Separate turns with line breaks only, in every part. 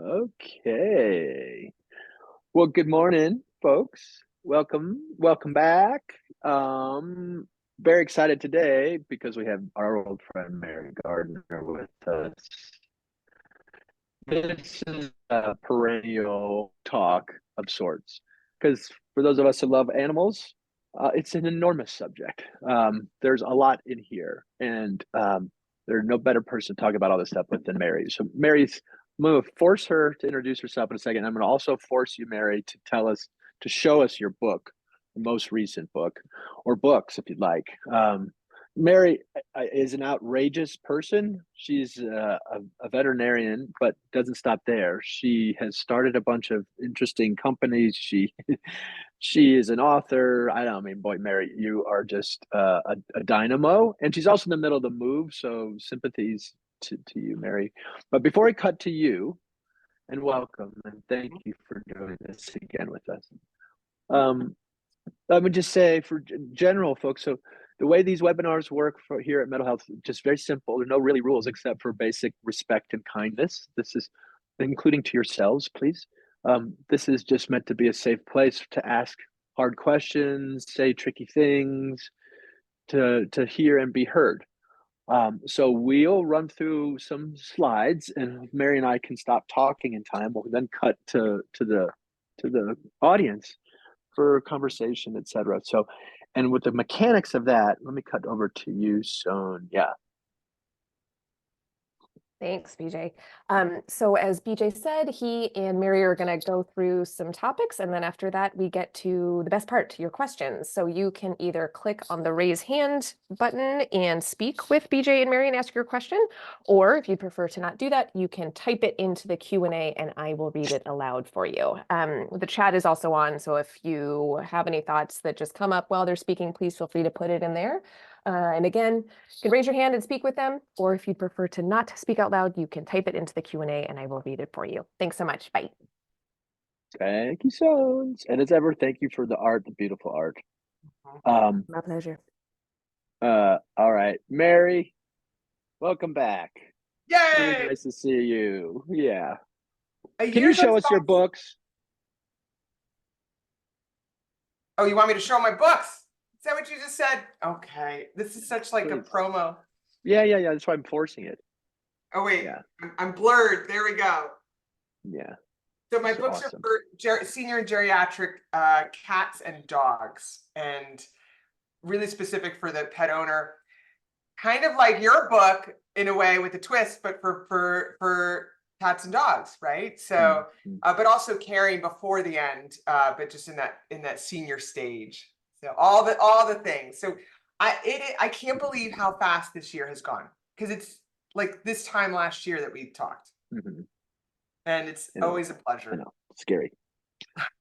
Okay. Well, good morning, folks. Welcome back. Um, Very excited today because we have our old friend Mary Gardner with us. This is a perennial talk of sorts because for those of us who love animals, it's an enormous subject. There's a lot in here, and there's no better person to talk about all this stuff with than Mary. So, I'm going to force her to introduce herself in a second. I'm going to also force you, Mary, to show us your book, the most recent book, or books if you'd like. Mary is an outrageous person. She's a veterinarian, but doesn't stop there. She has started a bunch of interesting companies. She is an author. I don't I mean, boy, Mary, you are just a dynamo. And she's also in the middle of the move, so sympathies to you, Mary. But before I cut to you, and welcome, and thank you for doing this again with us. I would just say for general folks, so the way these webinars work for here at Mettle Health, just very simple. There are no really rules except for basic respect and kindness. This is including to yourselves, please. This is just meant to be a safe place to ask hard questions, say tricky things, to hear and be heard. So we'll run through some slides, and Mary and I can stop talking in time. We'll then cut to the audience for conversation, etc. So, and with the mechanics of that, let me cut over to you, Sonia.
Thanks, BJ. So as BJ said, he and Mary are going to go through some topics, and then after that, we get to the best part, your questions. So you can either click on the raise hand button and speak with BJ and Mary and ask your question, or if you prefer to not do that, you can type it into the Q&A and I will read it aloud for you. The chat is also on, so if you have any thoughts that just come up while they're speaking, please feel free to put it in there. And again, you can raise your hand and speak with them, or if you'd prefer to not speak out loud, you can type it into the Q&A and I will read it for you. Thanks so much. Bye.
Thank you, Sons. And as ever, thank you for the art, the beautiful art.
My pleasure.
All right, Mary, welcome back.
Yay!
Really nice to see you. Yeah.
Can
you show us your books?
Oh, you want me to show my books? Is that what you just said? Okay. This is such like
Please.
a promo.
Yeah. That's why I'm forcing it.
Oh, wait.
Yeah.
I'm blurred. There we go.
Yeah.
So my books
awesome.
are for senior and geriatric cats and dogs, and really specific for the pet owner. Kind of like your book in a way with a twist, but for cats and dogs, right? So, but also caring before the end, but just in that senior stage. So all the things. So I can't believe how fast this year has gone, because it's like this time last year that we talked, and it's always a pleasure.
I know, it's scary.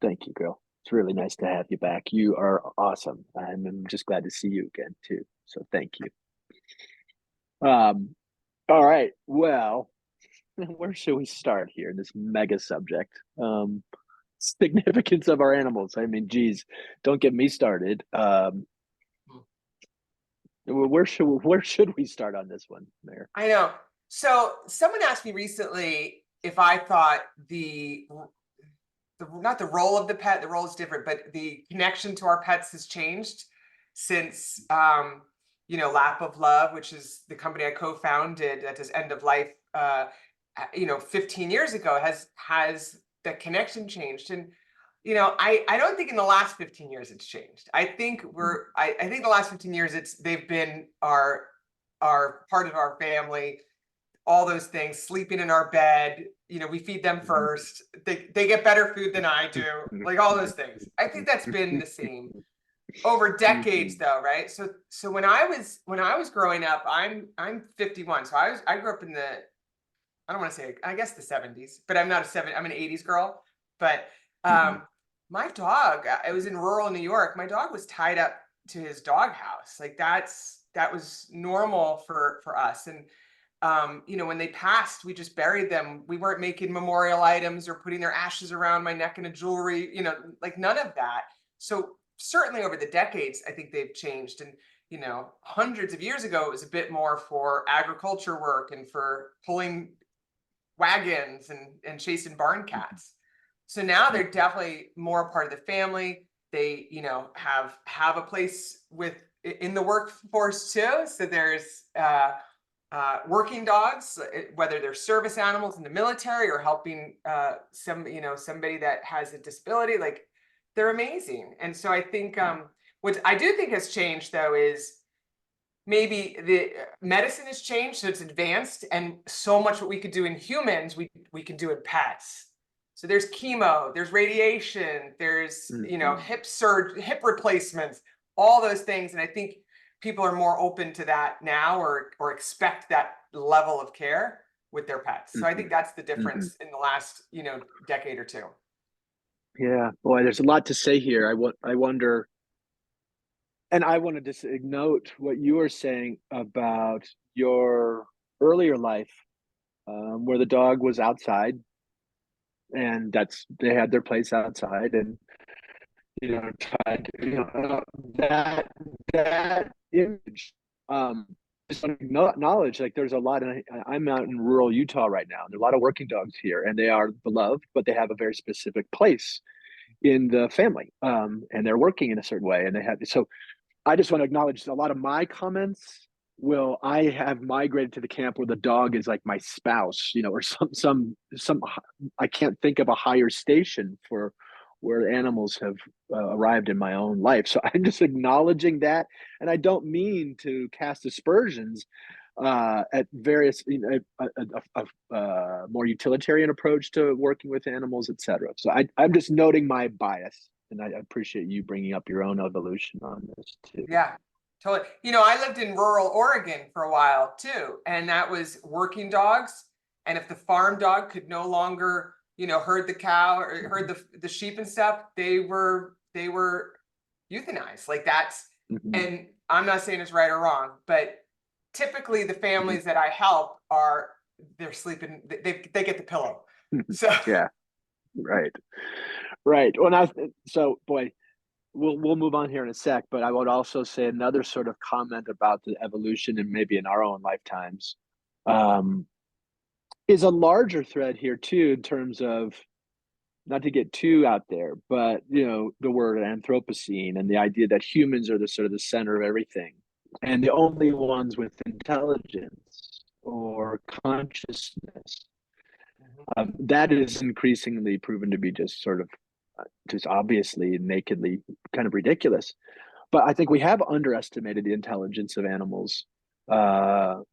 Thank you, girl. It's really nice to have you back. You are awesome. I'm just glad to see you again too. So thank you. All right. Well, where should we start here in this mega subject? Significance of our animals. I mean, geez, don't get me started. Where should we start on this one, Mayor?
I know. So someone asked me recently if I thought not the role of the pet, the role is different, but the connection to our pets has changed since Lap of Love, which is the company I co-founded at this end of life 15 years ago, has the connection changed. And I don't think in the last 15 years it's changed. I think I think the last 15 years they've been our part of our family, all those things, sleeping in our bed, we feed them first, they get better food than I do, like all those things. I think that's been the same over decades though, right? So when I was growing up, I'm 51, so I grew up in I don't want to say, I guess the 70s, but I'm an 80s girl. But my dog, I was in rural New York, my dog was tied up to his doghouse. Like that was normal for us. And when they passed, we just buried them. We weren't making memorial items or putting their ashes around my neck in a jewelry, like none of that. So certainly over the decades, I think they've changed. And hundreds of years ago, it was a bit more for agriculture work and for pulling wagons and chasing barn cats. So now they're definitely more a part of the family. They, you know, have a place in the workforce too. So there's working dogs, whether they're service animals in the military or helping somebody that has a disability, like they're amazing. And so I think what I do think has changed though is maybe the medicine has changed, so it's advanced, and so much what we could do in humans, we can do in pets. So there's chemo, there's radiation, there's hip replacements, all those things, and I think people are more open to that now, or expect that level of care with their pets. So I think that's the difference in the last decade or two.
Yeah, boy, there's a lot to say here. I wonder, and I want to just note what you were saying about your earlier life, where the dog was outside, and they had their place outside, and tried to, that image. Just acknowledge, like, there's a lot, and I'm out in rural Utah right now, and there are a lot of working dogs here, and they are beloved, but they have a very specific place in the family, and they're working in a certain way, and they have so. I just want to acknowledge a lot of my comments. I have migrated to the camp where the dog is like my spouse, or some. I can't think of a higher station for where animals have arrived in my own life. So I'm just acknowledging that, and I don't mean to cast aspersions at various, a more utilitarian approach to working with animals, etc. So I'm just noting my bias. And I appreciate you bringing up your own evolution on this too.
Yeah, totally. I lived in rural Oregon for a while too, and that was working dogs. And if the farm dog could no longer, herd the cow or herd the sheep and stuff, they were euthanized. Like that's, and I'm not saying it's right or wrong, but typically the families that I help they're sleeping, they get the pillow. So
yeah, right. Well, boy, we'll move on here in a sec, but I would also say another sort of comment about the evolution, and maybe in our own lifetimes, is a larger thread here too, in terms of, not to get too out there, but the word Anthropocene, and the idea that humans are the sort of the center of everything, and the only ones with intelligence or consciousness. That is increasingly proven to be just sort of just obviously nakedly kind of ridiculous. But I think we have underestimated the intelligence of animals other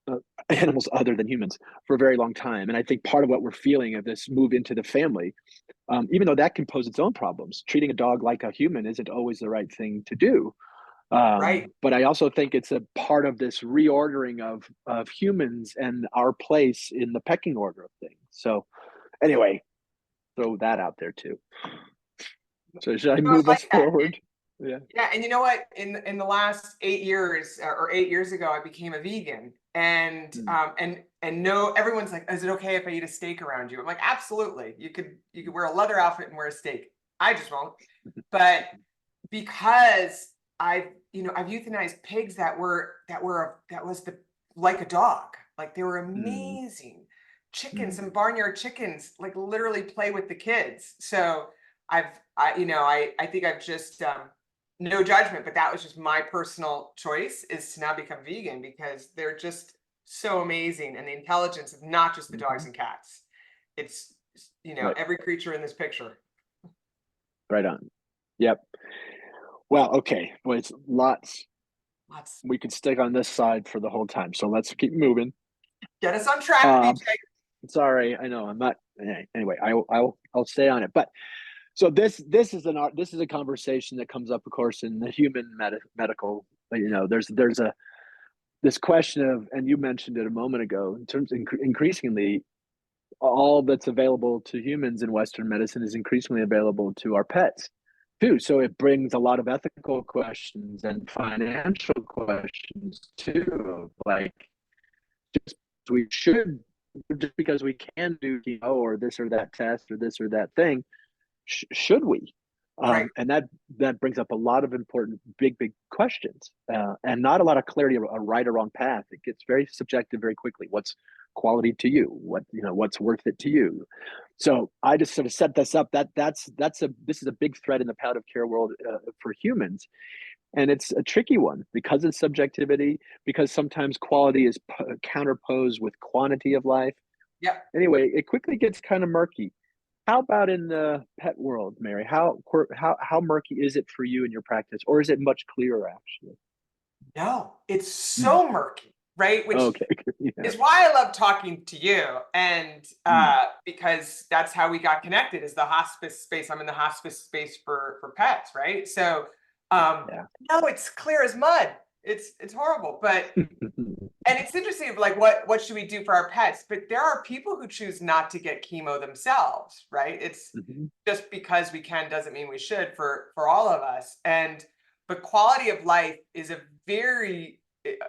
than humans for a very long time. And I think part of what we're feeling of this move into the family, even though that can pose its own problems, treating a dog like a human isn't always the right thing to do.
Right.
But I also think it's a part of this reordering of humans and our place in the pecking order of things. So anyway, throw that out there too. So should I move us forward?
Yeah. And you know what? In the last 8 years, or 8 years ago, I became a vegan. And no, everyone's like, is it okay if I eat a steak around you? I'm like, absolutely. You could wear a leather outfit and wear a steak. I just won't. But because I've euthanized pigs that was like a dog. Like they were amazing. Chickens, some barnyard chickens, like literally play with the kids. So I think I've just no judgment, but that was just my personal choice, is to now become vegan, because they're just so amazing, and the intelligence of not just the dogs and cats. It's
Right.
Every creature in this picture.
Right on. Yep. Well, okay. Well, it's lots. We could stick on this side for the whole time, so let's keep moving.
Get us on track, BJ.
Sorry, I know I'm not. Anyway, I'll stay on it. But so this is a conversation that comes up, of course, in the human medical. There's this question of, and you mentioned it a moment ago, in terms of increasingly, all that's available to humans in Western medicine is increasingly available to our pets too. So it brings a lot of ethical questions and financial questions too. Like, just because we can do or this or that test or this or that thing, should we?
Right.
And that brings up a lot of important big questions, and not a lot of clarity, a right or wrong path. It gets very subjective very quickly. What's quality to you? What's worth it to you? So I just sort of set this up. This is a big thread in the palliative care world for humans, and it's a tricky one because of subjectivity, because sometimes quality is counterposed with quantity of life.
Yep.
Anyway, it quickly gets kind of murky. How about in the pet world, Mary? How murky is it for you in your practice, or is it much clearer actually?
No, it's so murky, right? Which
Okay. Yeah.
is why I love talking to you, and because that's how we got connected, is the hospice space. I'm in the hospice space for pets, right? So
Yeah.
no, it's clear as mud. It's horrible, but and it's interesting, like what should we do for our pets? But there are people who choose not to get chemo themselves, right? It's just because we can doesn't mean we should for all of us. But quality of life is a very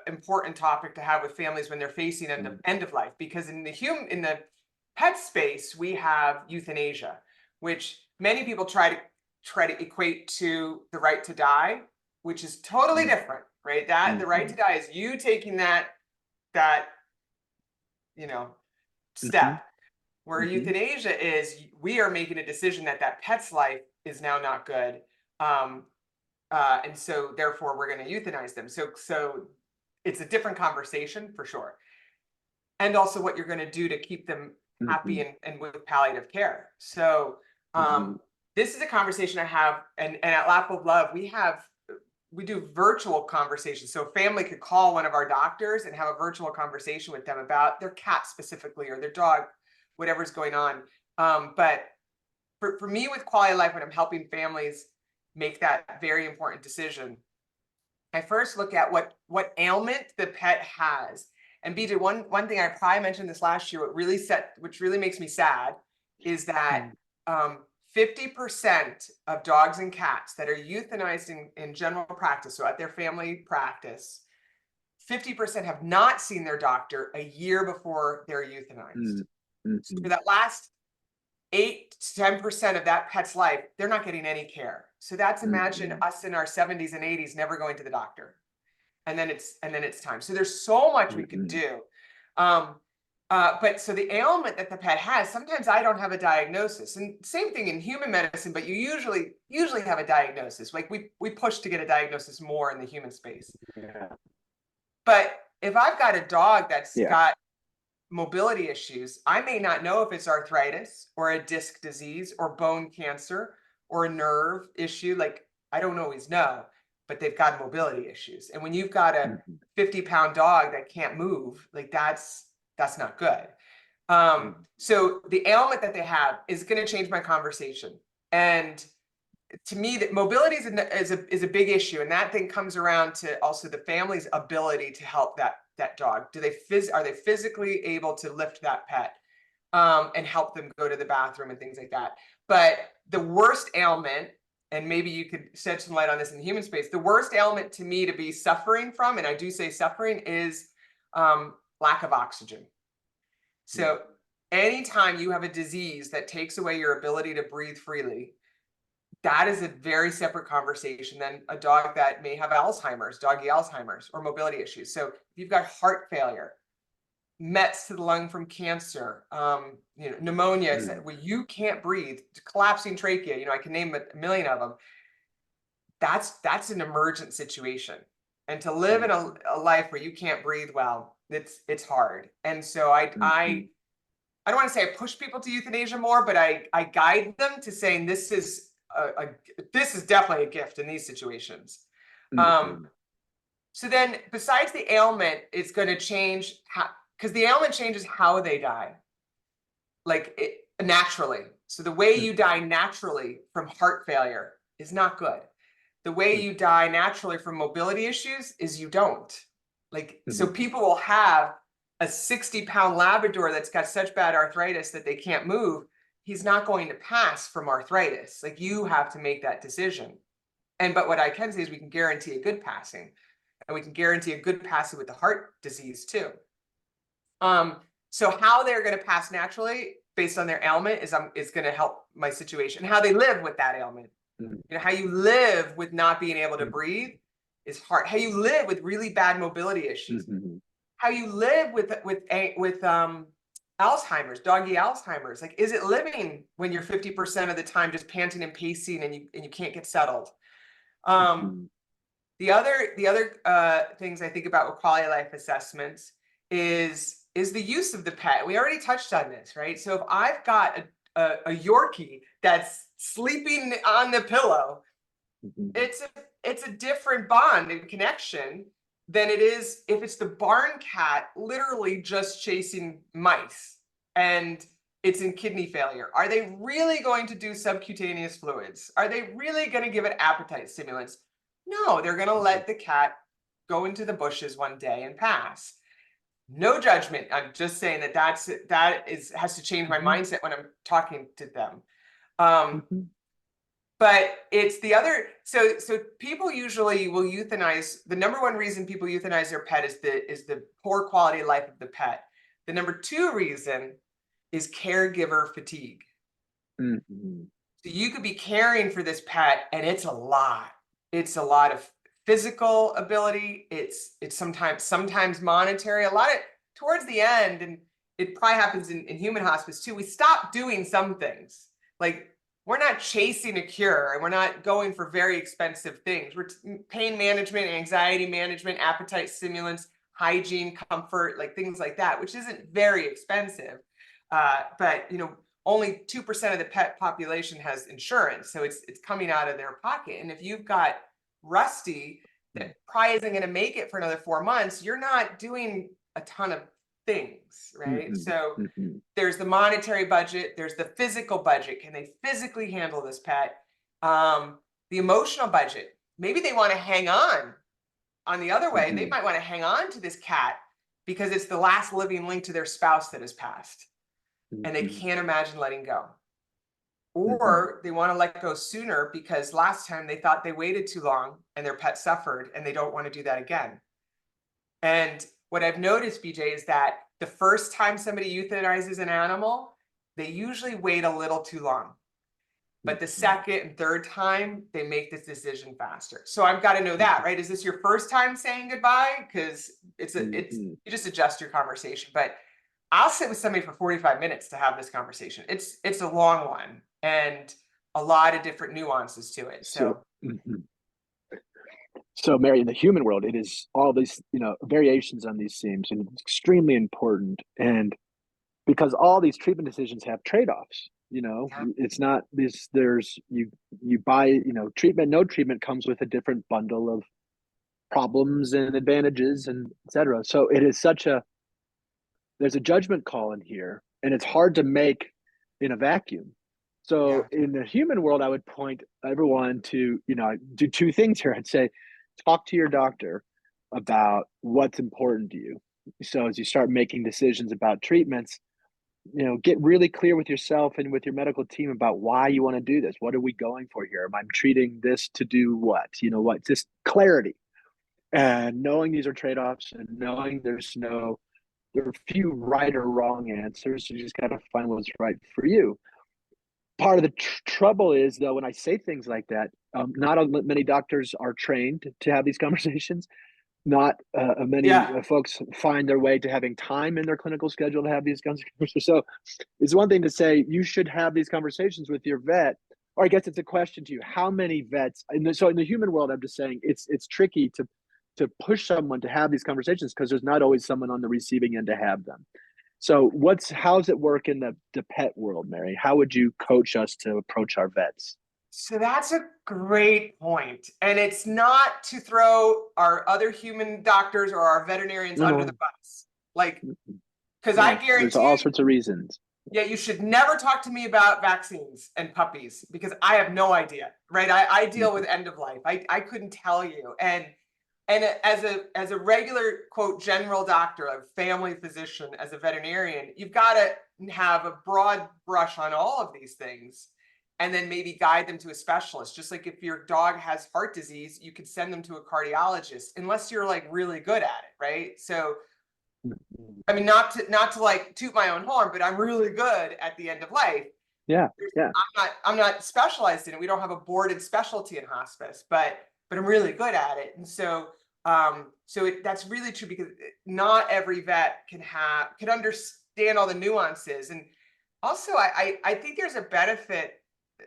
important topic to have with families when they're facing end of life, because in the pet space we have euthanasia, which many people try to equate to the right to die, which is totally different, right? That the right to die is you taking that step, where euthanasia is we are making a decision that pet's life is now not good, and so therefore we're going to euthanize them. So it's a different conversation for sure, and also what you're going to do to keep them happy and with palliative care. So this is a conversation I have, and at Lap of Love we do virtual conversations. So a family could call one of our doctors and have a virtual conversation with them about their cat specifically, or their dog, whatever's going on. But for me, with quality of life, when I'm helping families make that very important decision, I first look at what ailment the pet has. And BJ, one thing I probably mentioned this last year, which really makes me sad, is that 50% of dogs and cats that are euthanized in general practice, so at their family practice, 50% have not seen their doctor a year before they're euthanized. So for that last 8 to 10% of that pet's life, they're not getting any care. So that's, imagine us in our 70s and 80s never going to the doctor, and then it's time. So there's so much we can do. But so the ailment that the pet has, sometimes I don't have a diagnosis, and same thing in human medicine, but you usually have a diagnosis. Like we push to get a diagnosis more in the human space.
Yeah.
But if I've got a dog that's got mobility issues, I may not know if it's arthritis or a disc disease or bone cancer or a nerve issue. Like, I don't always know, but they've got mobility issues. And when you've got a 50-pound dog that can't move, like that's not good. So the ailment that they have is going to change my conversation. And to me, that mobility is a big issue, and that thing comes around to also the family's ability to help that dog. Are they physically able to lift that pet and help them go to the bathroom and things like that? But the worst ailment, and maybe you could shed some light on this in the human space, the worst ailment to me to be suffering from, and I do say suffering, is lack of oxygen. So anytime you have a disease that takes away your ability to breathe freely, that is a very separate conversation than a dog that may have Alzheimer's, doggy Alzheimer's, or mobility issues. So if you've got heart failure, mets to the lung from cancer, pneumonia, where you can't breathe, collapsing trachea, I can name a million of them. That's an emergent situation. And to live in a life where you can't breathe well, it's hard. And so I don't want to say I push people to euthanasia more, but I guide them to saying this is definitely a gift in these situations. So then, besides the ailment, it's going to change because the ailment changes how they die, naturally. So the way you die naturally from heart failure is not good. The way you die naturally from mobility issues is you don't. So people will have a 60-pound Labrador that's got such bad arthritis that they can't move. He's not going to pass from arthritis. You have to make that decision. But what I can say is we can guarantee a good passing, and we can guarantee a good passing with the heart disease too. So how they're going to pass naturally based on their ailment is going to help my situation. How they live with that ailment, how you live with not being able to breathe is hard. How you live with really bad mobility issues how you live with Alzheimer's, doggy Alzheimer's. Like, is it living when you're 50% of the time just panting and pacing and you can't get settled? The other things I think about with quality of life assessments is the use of the pet. We already touched on this, right? So if I've got a Yorkie that's sleeping on the pillow, it's a different bond and connection than it is if it's the barn cat literally just chasing mice and it's in kidney failure. Are they really going to do subcutaneous fluids? Are they really going to give it appetite stimulants? No, they're going to let the cat go into the bushes one day and pass. No judgment. I'm just saying that has to change my mindset when I'm talking to them. But it's the other, so people usually will euthanize. The number one reason people euthanize their pet is the poor quality of life of the pet. The number two reason is caregiver fatigue. So you could be caring for this pet and it's a lot. It's a lot of physical ability. It's sometimes monetary, a lot of towards the end, and it probably happens in human hospice too. We stop doing some things. Like, we're not chasing a cure and we're not going for very expensive things. We're pain management, anxiety management, appetite stimulants, hygiene, comfort, like things like that, which isn't very expensive. But only 2% of the pet population has insurance. So it's coming out of their pocket. And if you've got Rusty that probably isn't going to make it for another 4 months, you're not doing a ton of things, right? So there's the monetary budget, there's the physical budget. Can they physically handle this pet? The emotional budget. Maybe they want to hang on the other way. They might want to hang on to this cat because it's the last living link to their spouse that has passed. And they can't imagine letting go. Or they want to let go sooner because last time they thought they waited too long and their pet suffered and they don't want to do that again. And what I've noticed, BJ, is that the first time somebody euthanizes an animal, they usually wait a little too long. But the second and third time, they make this decision faster. So I've got to know that, right? Is this your first time saying goodbye? Because you just adjust your conversation. But I'll sit with somebody for 45 minutes to have this conversation. It's a long one and a lot of different nuances to it.
So Mary, in the human world, it is all these, variations on these themes, and it's extremely important. And because all these treatment decisions have trade-offs, it's not this, you buy, treatment, no treatment comes with a different bundle of problems and advantages and et cetera. So it is there's a judgment call in here, and it's hard to make in a vacuum. So in the human world, I would point everyone to, do two things here. I'd say, talk to your doctor about what's important to you. So as you start making decisions about treatments, get really clear with yourself and with your medical team about why you want to do this. What are we going for here? Am I treating this to do what? Just clarity. And knowing these are trade-offs and knowing there are few right or wrong answers. You just got to find what's right for you. Part of the trouble is, though, when I say things like that, not many doctors are trained to have these conversations. Not many folks find their way to having time in their clinical schedule to have these conversations. So it's one thing to say you should have these conversations with your vet, or I guess it's a question to you: how many vets? So in the human world, I'm just saying it's tricky to push someone to have these conversations because there's not always someone on the receiving end to have them. So how's it work in the pet world, Mary? How would you coach us to approach our vets?
So that's a great point. And it's not to throw our other human doctors or our veterinarians under the bus. Because I guarantee
there's all sorts of reasons.
Yeah, you should never talk to me about vaccines and puppies because I have no idea, right? I deal with end of life. I couldn't tell you. And as a regular, quote, general doctor, a family physician, as a veterinarian, you've got to have a broad brush on all of these things and then maybe guide them to a specialist. Just like if your dog has heart disease, you could send them to a cardiologist unless you're like really good at it, right? So, I mean, not to like toot my own horn, but I'm really good at the end of life.
Yeah.
I'm not specialized in it. We don't have a boarded specialty in hospice, but I'm really good at it. And so That's really true, because not every vet can understand all the nuances. And also, I think there's a benefit,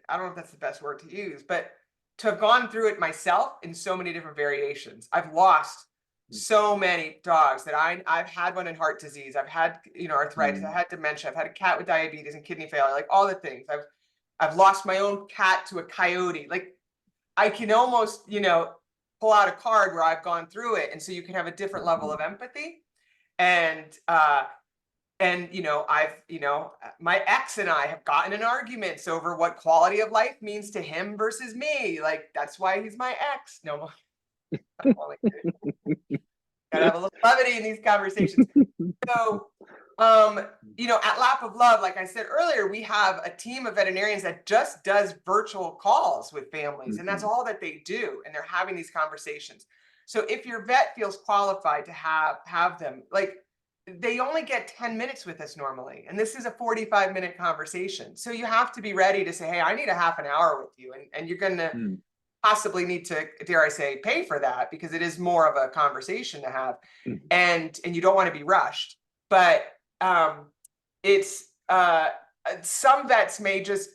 I don't know if that's the best word to use, but to have gone through it myself in so many different variations. I've lost so many dogs that I've had one in heart disease. I've had, arthritis. I had dementia. I've had a cat with diabetes and kidney failure, like all the things. I've lost my own cat to a coyote. Like, I can almost, pull out a card where I've gone through it. And so you can have a different level of empathy. And my ex and I have gotten in arguments over what quality of life means to him versus me. Like, that's why he's my ex. No, I'm only kidding. Gotta have a little levity in these conversations. So, at Lap of Love, like I said earlier, we have a team of veterinarians that just does virtual calls with families, and that's all that they do. And they're having these conversations. So if your vet feels qualified to have them, like, they only get 10 minutes with us normally. And this is a 45-minute conversation. So you have to be ready to say, hey, I need a half an hour with you. And you're going to possibly need to, dare I say, pay for that, because it is more of a conversation to have. And you don't want to be rushed. But it's some vets may just,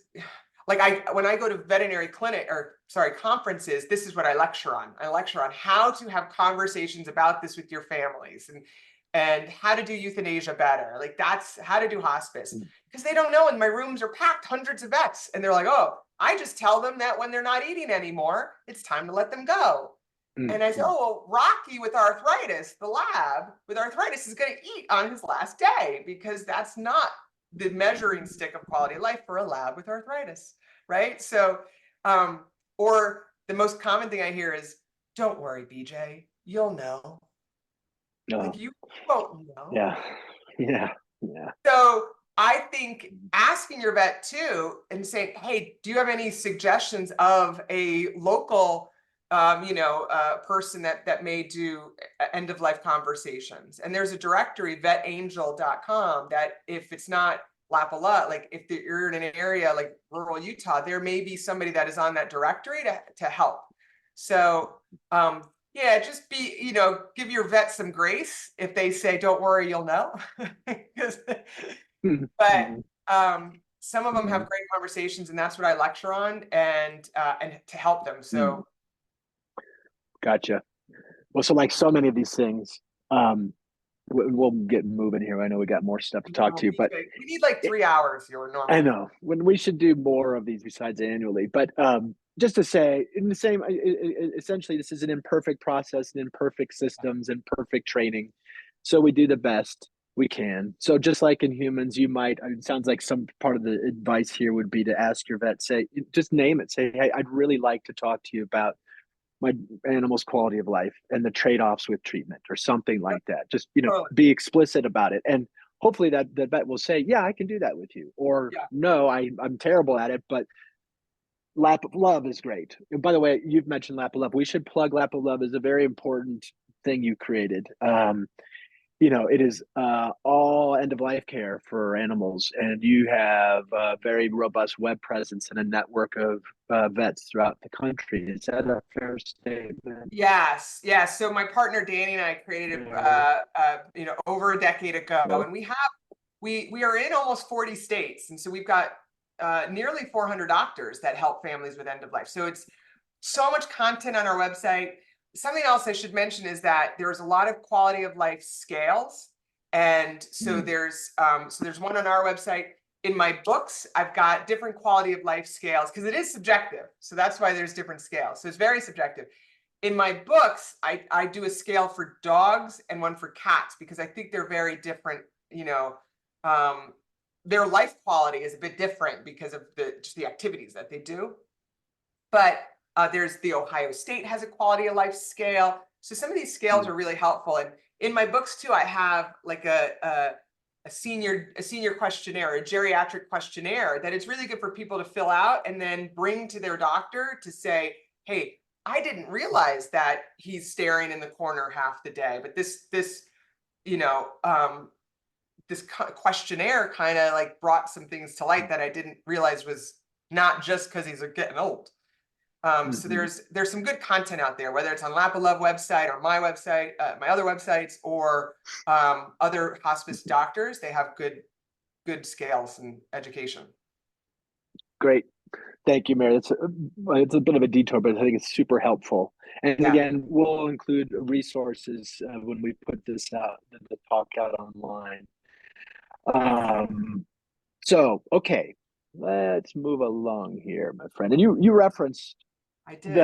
like, when I go to veterinary conferences, this is what I lecture on. I lecture on how to have conversations about this with your families, and how to do euthanasia better. Like, that's how to do hospice, because they don't know. And my rooms are packed, hundreds of vets. And they're like, oh, I just tell them that when they're not eating anymore, it's time to let them go. And I said, oh, well, Rocky with arthritis, the lab with arthritis, is going to eat on his last day, because that's not the measuring stick of quality of life for a lab with arthritis, right? So, or the most common thing I hear is, don't worry, BJ, you'll know.
No.
Like, you won't know.
Yeah.
So I think asking your vet too, and saying, hey, do you have any suggestions of a local person that may do end of life conversations? And there's a directory, vetangel.com, that if it's not Lap-A-Lot, like if you're in an area like rural Utah, there may be somebody that is on that directory to help. So just be, give your vet some grace if they say, don't worry, you'll know. But some of them have great conversations, and that's what I lecture on, and to help them. So
gotcha. Well, so like so many of these things, we'll get moving here. I know we got more stuff to talk to, but
we need like 3 hours here normally.
I know when we should do more of these besides annually, but just to say, in the same, essentially, this is an imperfect process and imperfect systems and perfect training. So we do the best we can. So just like in humans, it sounds like some part of the advice here would be to ask your vet, just name it. Say, hey, I'd really like to talk to you about my animal's quality of life and the trade-offs with treatment, or something like that. Just, be explicit about it. And hopefully that the vet will say, yeah, I can do that with you. Or no, I'm terrible at it, but Lap of Love is great. And by the way, you've mentioned Lap of Love. We should plug Lap of Love as a very important thing you created. It is all end-of-life care for animals, and you have a very robust web presence and a network of vets throughout the country. Is that a fair statement?
Yes. So my partner Danny and I created it, over a decade ago, and we are in almost 40 states, and so we've got nearly 400 doctors that help families with end of life. So it's so much content on our website. Something else I should mention is that there's a lot of quality of life scales. And so there's one on our website. In my books, I've got different quality of life scales, because it is subjective. So that's why there's different scales. So it's very subjective. In my books, I do a scale for dogs and one for cats, because I think they're very different. Their life quality is a bit different because of just the activities that they do. But there's the Ohio State has a quality of life scale. So some of these scales are really helpful. And in my books too, I have like a senior questionnaire, a geriatric questionnaire, that it's really good for people to fill out and then bring to their doctor to say, hey, I didn't realize that he's staring in the corner half the day, but this questionnaire kind of like brought some things to light that I didn't realize was not just because he's getting old. So there's some good content out there, whether it's on Lap of Love website or my website, my other websites, or other hospice doctors. They have good scales and education.
Great. Thank you, Mary. It's a bit of a detour, but I think it's super helpful. And
Yeah.
again, we'll include resources when we put this out, the talk out online. So, okay, let's move along here, my friend. And you referenced
I did.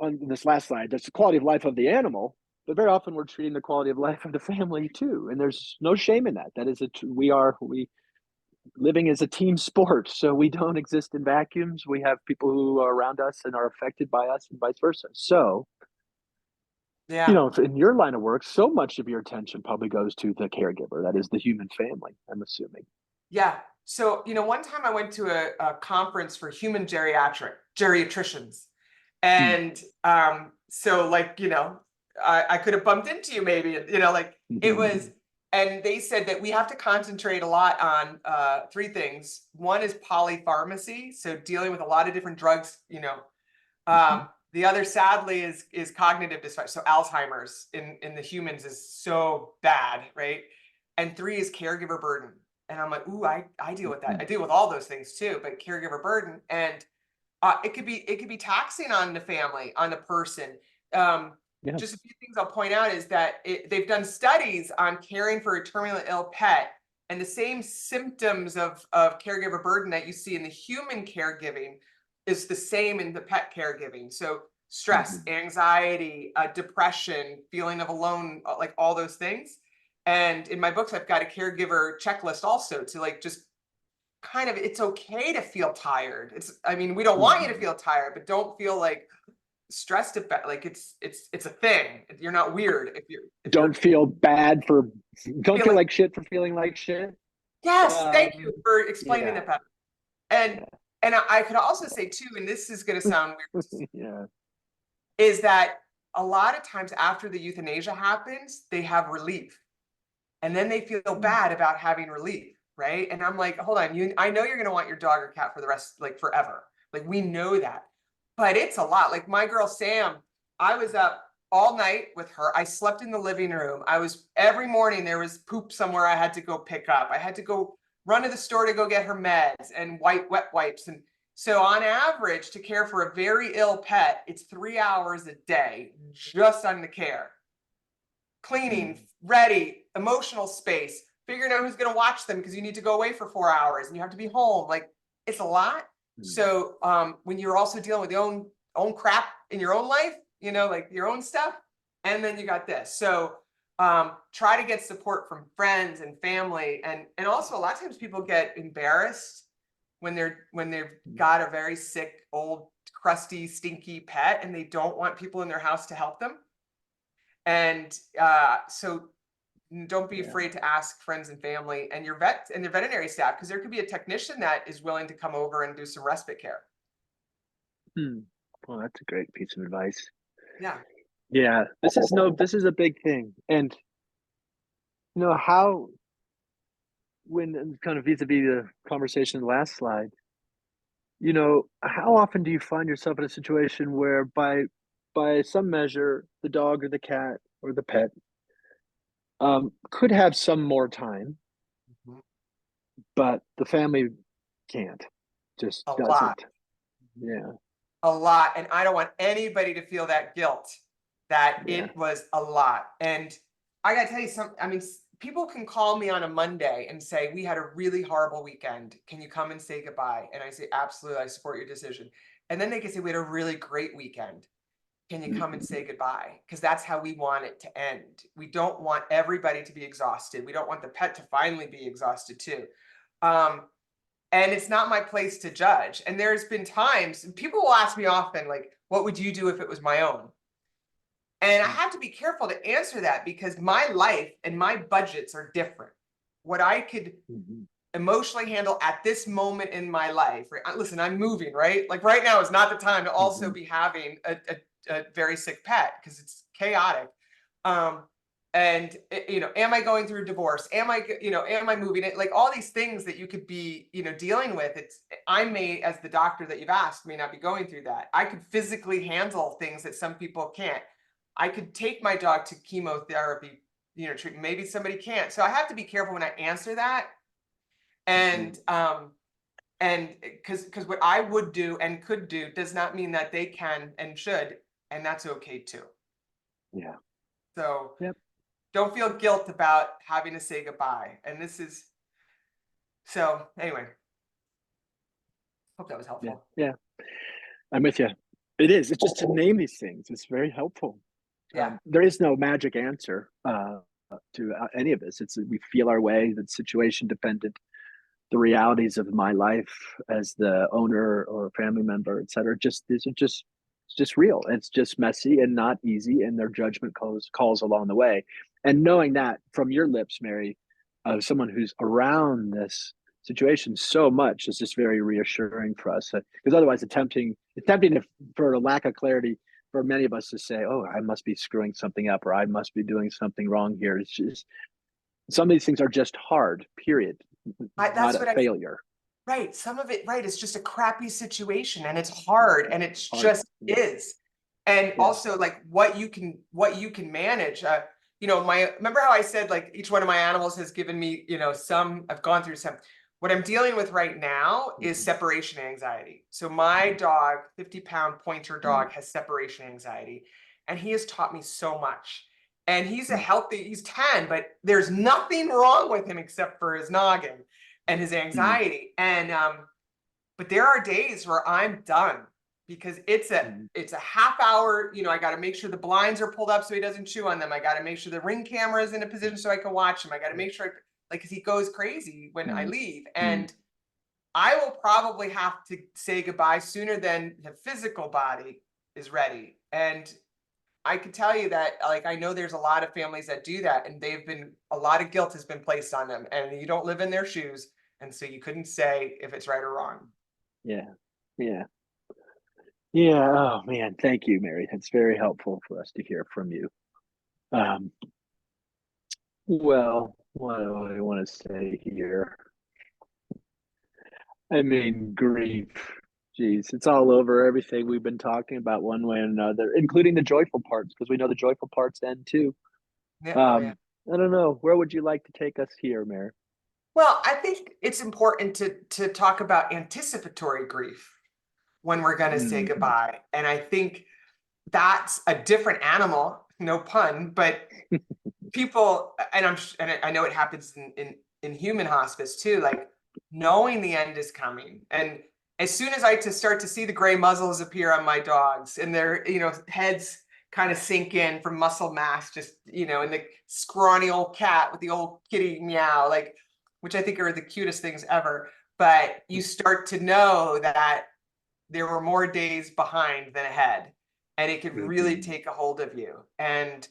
on this last slide, that's the quality of life of the animal, but very often we're treating the quality of life of the family too. And there's no shame in that. That is we living is a team sport, so we don't exist in vacuums. We have people who are around us and are affected by us and vice versa. So,
Yeah.
in your line of work, so much of your attention probably goes to the caregiver, that is the human family, I'm assuming.
Yeah. So, one time I went to a conference for human geriatricians. And so I could have bumped into you maybe, it was, and they said that we have to concentrate a lot on three things. One is polypharmacy, so dealing with a lot of different drugs, the other sadly is cognitive dysfunction. So Alzheimer's in the humans is so bad, right? And three is caregiver burden. And I'm like, ooh, I deal with that. I deal with all those things too, but caregiver burden. And it could be taxing on the family, on the person. Just a few things I'll point out is that they've done studies on caring for a terminally ill pet, and the same symptoms of caregiver burden that you see in the human caregiving is the same in the pet caregiving. So stress, anxiety, depression, feeling of alone, like all those things. And in my books, I've got a caregiver checklist also to just kind of, it's okay to feel tired. We don't want you to feel tired, but don't feel like stressed about, like it's a thing. You're not weird if you're
don't feel like shit for feeling like shit.
Yes, thank you for explaining that better. And I could also say too, and this is going to sound weird, is that a lot of times after the euthanasia happens, they have relief, and then they feel bad about having relief. Right. And I'm like, hold on, I know you're going to want your dog or cat for the rest, like forever. Like, we know that, but it's a lot. Like my girl, Sam, I was up all night with her. I slept in the living room. Every morning there was poop somewhere I had to go pick up. I had to go run to the store to go get her meds and wet wipes. And so on average, to care for a very ill pet, it's 3 hours a day just on the care. Cleaning, ready, emotional space, figuring out who's going to watch them because you need to go away for 4 hours and you have to be home. Like, it's a lot. So when you're also dealing with your own crap in your own life, like your own stuff, and then you got this. So try to get support from friends and family. And also a lot of times people get embarrassed when they've got a very sick, old, crusty, stinky pet, and they don't want people in their house to help them. And so don't be afraid to ask friends and family and your vet and their veterinary staff, because there could be a technician that is willing to come over and do some respite care.
Well, that's a great piece of advice.
Yeah.
This is a big thing. And when kind of vis-a-vis the conversation in the last slide, how often do you find yourself in a situation where by some measure the dog or the cat or the pet could have some more time, but the family just doesn't.
Lot.
Yeah.
A lot. And I don't want anybody to feel that guilt that it was a lot. And I got to tell you people can call me on a Monday and say, we had a really horrible weekend. Can you come and say goodbye? And I say, absolutely. I support your decision. And then they can say, we had a really great weekend. Can you come and say goodbye? Because that's how we want it to end. We don't want everybody to be exhausted. We don't want the pet to finally be exhausted too. And it's not my place to judge. And there's been times, and people will ask me often, like, what would you do if it was my own? And I have to be careful to answer that because my life and my budgets are different. What I could emotionally handle at this moment in my life, right? Listen, I'm moving, right? Like right now is not the time to also be having a very sick pet because it's chaotic. And, am I going through a divorce? Am I moving it? Like all these things that you could be, dealing with. I may, as the doctor that you've asked, may not be going through that. I could physically handle things that some people can't. I could take my dog to chemotherapy, treatment. Maybe somebody can't. So I have to be careful when I answer that. And, because what I would do and could do does not mean that they can and should, and that's okay too.
Yeah.
So
Yep.
don't feel guilt about having to say goodbye. And so anyway, hope that was helpful.
Yeah. I'm with you. It is. It's just to name these things. It's very helpful.
Yeah.
There is no magic answer to any of this. We feel our way. That's situation dependent. The realities of my life as the owner or family member, et cetera, it's just real. It's just messy and not easy, and their judgment calls along the way. And knowing that from your lips, Mary, of someone who's around this situation so much, is just very reassuring for us. Because otherwise, it's tempting for a lack of clarity for many of us to say, "Oh, I must be screwing something up, or I must be doing something wrong here." It's just some of these things are just hard. Period.
That's
Not
what
a failure.
right. Some of it, right. It's just a crappy situation and it's hard and it's
Hard.
just is. And also like what you can manage. Remember how I said like each one of my animals has given me, I've gone through some. What I'm dealing with right now is separation anxiety. So my dog, 50-pound pointer dog, has separation anxiety, and he has taught me so much. And he's he's 10, but there's nothing wrong with him except for his noggin and his anxiety. And but there are days where I'm done because it's a half hour. I got to make sure the blinds are pulled up so he doesn't chew on them. I got to make sure the ring camera is in a position so I can watch him. I got to make sure, because he goes crazy when I leave, and I will probably have to say goodbye sooner than the physical body is ready. And I can tell you that, like, I know there's a lot of families that do that, and a lot of guilt has been placed on them, and you don't live in their shoes. And so you couldn't say if it's right or wrong.
Yeah. Oh man, thank you, Mary. It's very helpful for us to hear from you. Well, what do I want to say here? I mean, grief. Geez, it's all over everything we've been talking about one way or another, including the joyful parts, because we know the joyful parts end too.
Yeah, yeah.
I don't know. Where would you like to take us here, Mary?
Well, I think it's important to talk about anticipatory grief when we're going to say goodbye. And I think that's a different animal, no pun, but people, and I know it happens in human hospice too, like knowing the end is coming. And as soon as I start to see the gray muzzles appear on my dogs and their, heads kind of sink in from muscle mass, just, and the scrawny old cat with the old kitty meow, like, which I think are the cutest things ever. But you start to know that there were more days behind than ahead, and it could really take a hold of you. And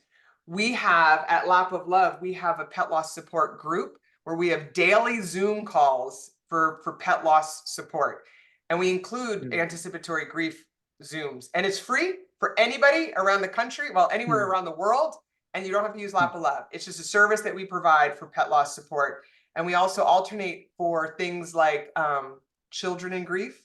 we have at Lap of Love, we have a pet loss support group where we have daily Zoom calls for pet loss support. And we include anticipatory grief Zooms. And it's free for anybody around the country, anywhere around the world. And you don't have to use Lap of Love. It's just a service that we provide for pet loss support. And we also alternate for things like children in grief,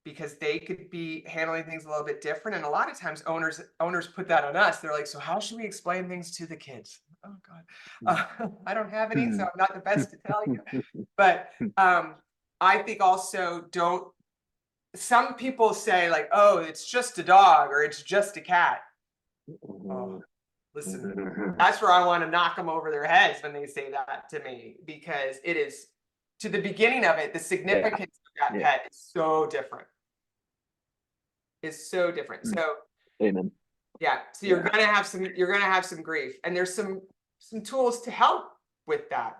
because they could be handling things a little bit different. And a lot of times owners put that on us. They're like, so how should we explain things to the kids? Oh God, I don't have any, so I'm not the best to tell you. But I think also some people say like, oh, it's just a dog or it's just a cat. Oh, listen, that's where I want to knock them over their heads when they say that to me, because it is, to the beginning of it, the significance of that pet is so different. Is so different. So
amen.
Yeah. So you're gonna have some grief, and there's some tools to help with that.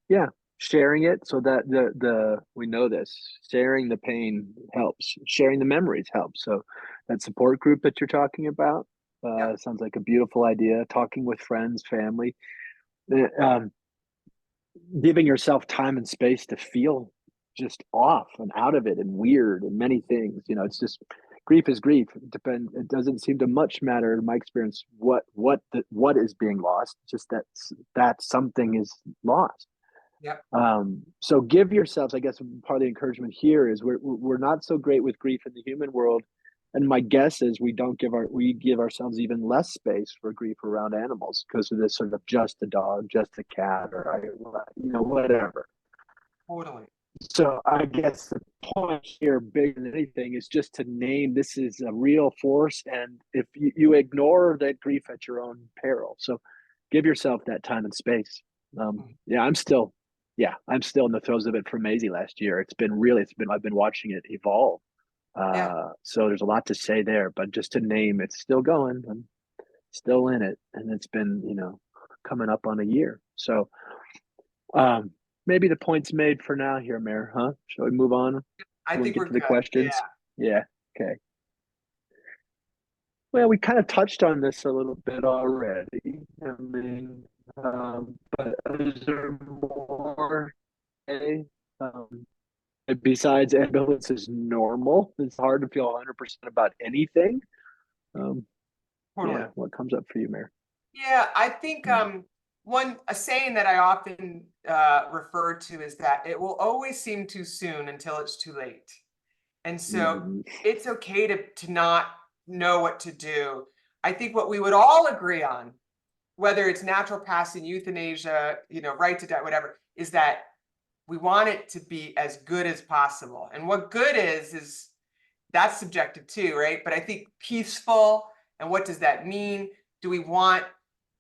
Yeah. Sharing it so that we know this. Sharing the pain helps. Sharing the memories helps. So that support group that you're talking about sounds like a beautiful idea. Talking with friends, family, giving yourself time and space to feel just off and out of it and weird and many things. It's just grief is grief. It doesn't seem to much matter in my experience what is being lost, just that something is lost.
Yep.
So give yourselves, I guess part of the encouragement here is we're not so great with grief in the human world. And my guess is we give ourselves even less space for grief around animals because of this sort of just a dog, just a cat, or whatever.
Totally.
So I guess the point here, bigger than anything, is just to name this is a real force, and if you ignore that grief at your own peril. So give yourself that time and space. I'm still in the throes of it from Maisie last year. I've been watching it evolve. So there's a lot to say there, but just to name it's still going. I'm still in it, and it's been coming up on a year. So maybe the point's made for now here, Mayor, huh? Shall we move on?
I think we're
to the
good.
questions. Yeah. Okay. Well, we kind of touched on this a little bit already. I mean, but is there more? Besides ambulance is normal. It's hard to feel 100% about anything.
Totally.
Yeah. What comes up for you, Mayor?
Yeah, I think a saying that I often refer to is that it will always seem too soon until it's too late. And so it's okay to not know what to do. I think what we would all agree on, whether it's natural passing, euthanasia, right to die, whatever, is that we want it to be as good as possible. And what good is that's subjective too, right? But I think peaceful, and what does that mean? Do we want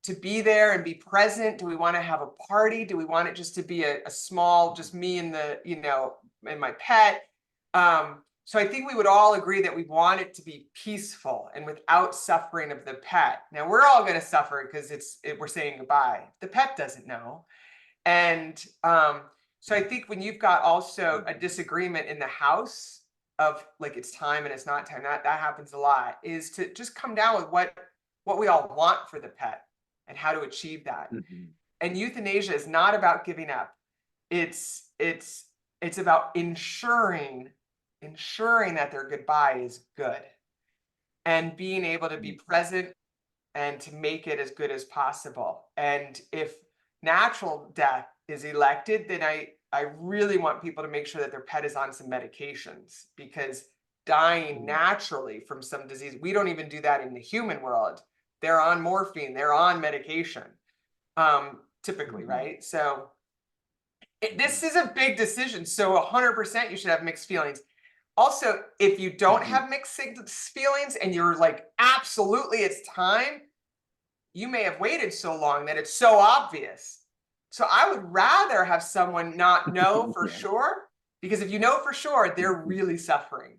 to be there and be present? Do we want to have a party? Do we want it just to be a small, just me and and my pet? So I think we would all agree that we want it to be peaceful and without suffering of the pet. Now we're all going to suffer because we're saying goodbye. The pet doesn't know. And so I think when you've got also a disagreement in the house of like it's time and it's not time, that happens a lot, is to just come down with what we all want for the pet and how to achieve that. And euthanasia is not about giving up. It's about ensuring that their goodbye is good and being able to be present and to make it as good as possible. And if natural death is elected, then I really want people to make sure that their pet is on some medications, because dying naturally from some disease, we don't even do that in the human world. They're on morphine, they're on medication, typically, right? So this is a big decision. So 100% you should have mixed feelings. Also, if you don't have mixed feelings and you're like, absolutely, it's time, you may have waited so long that it's so obvious. So I would rather have someone not know for sure, because if you know for sure, they're really suffering.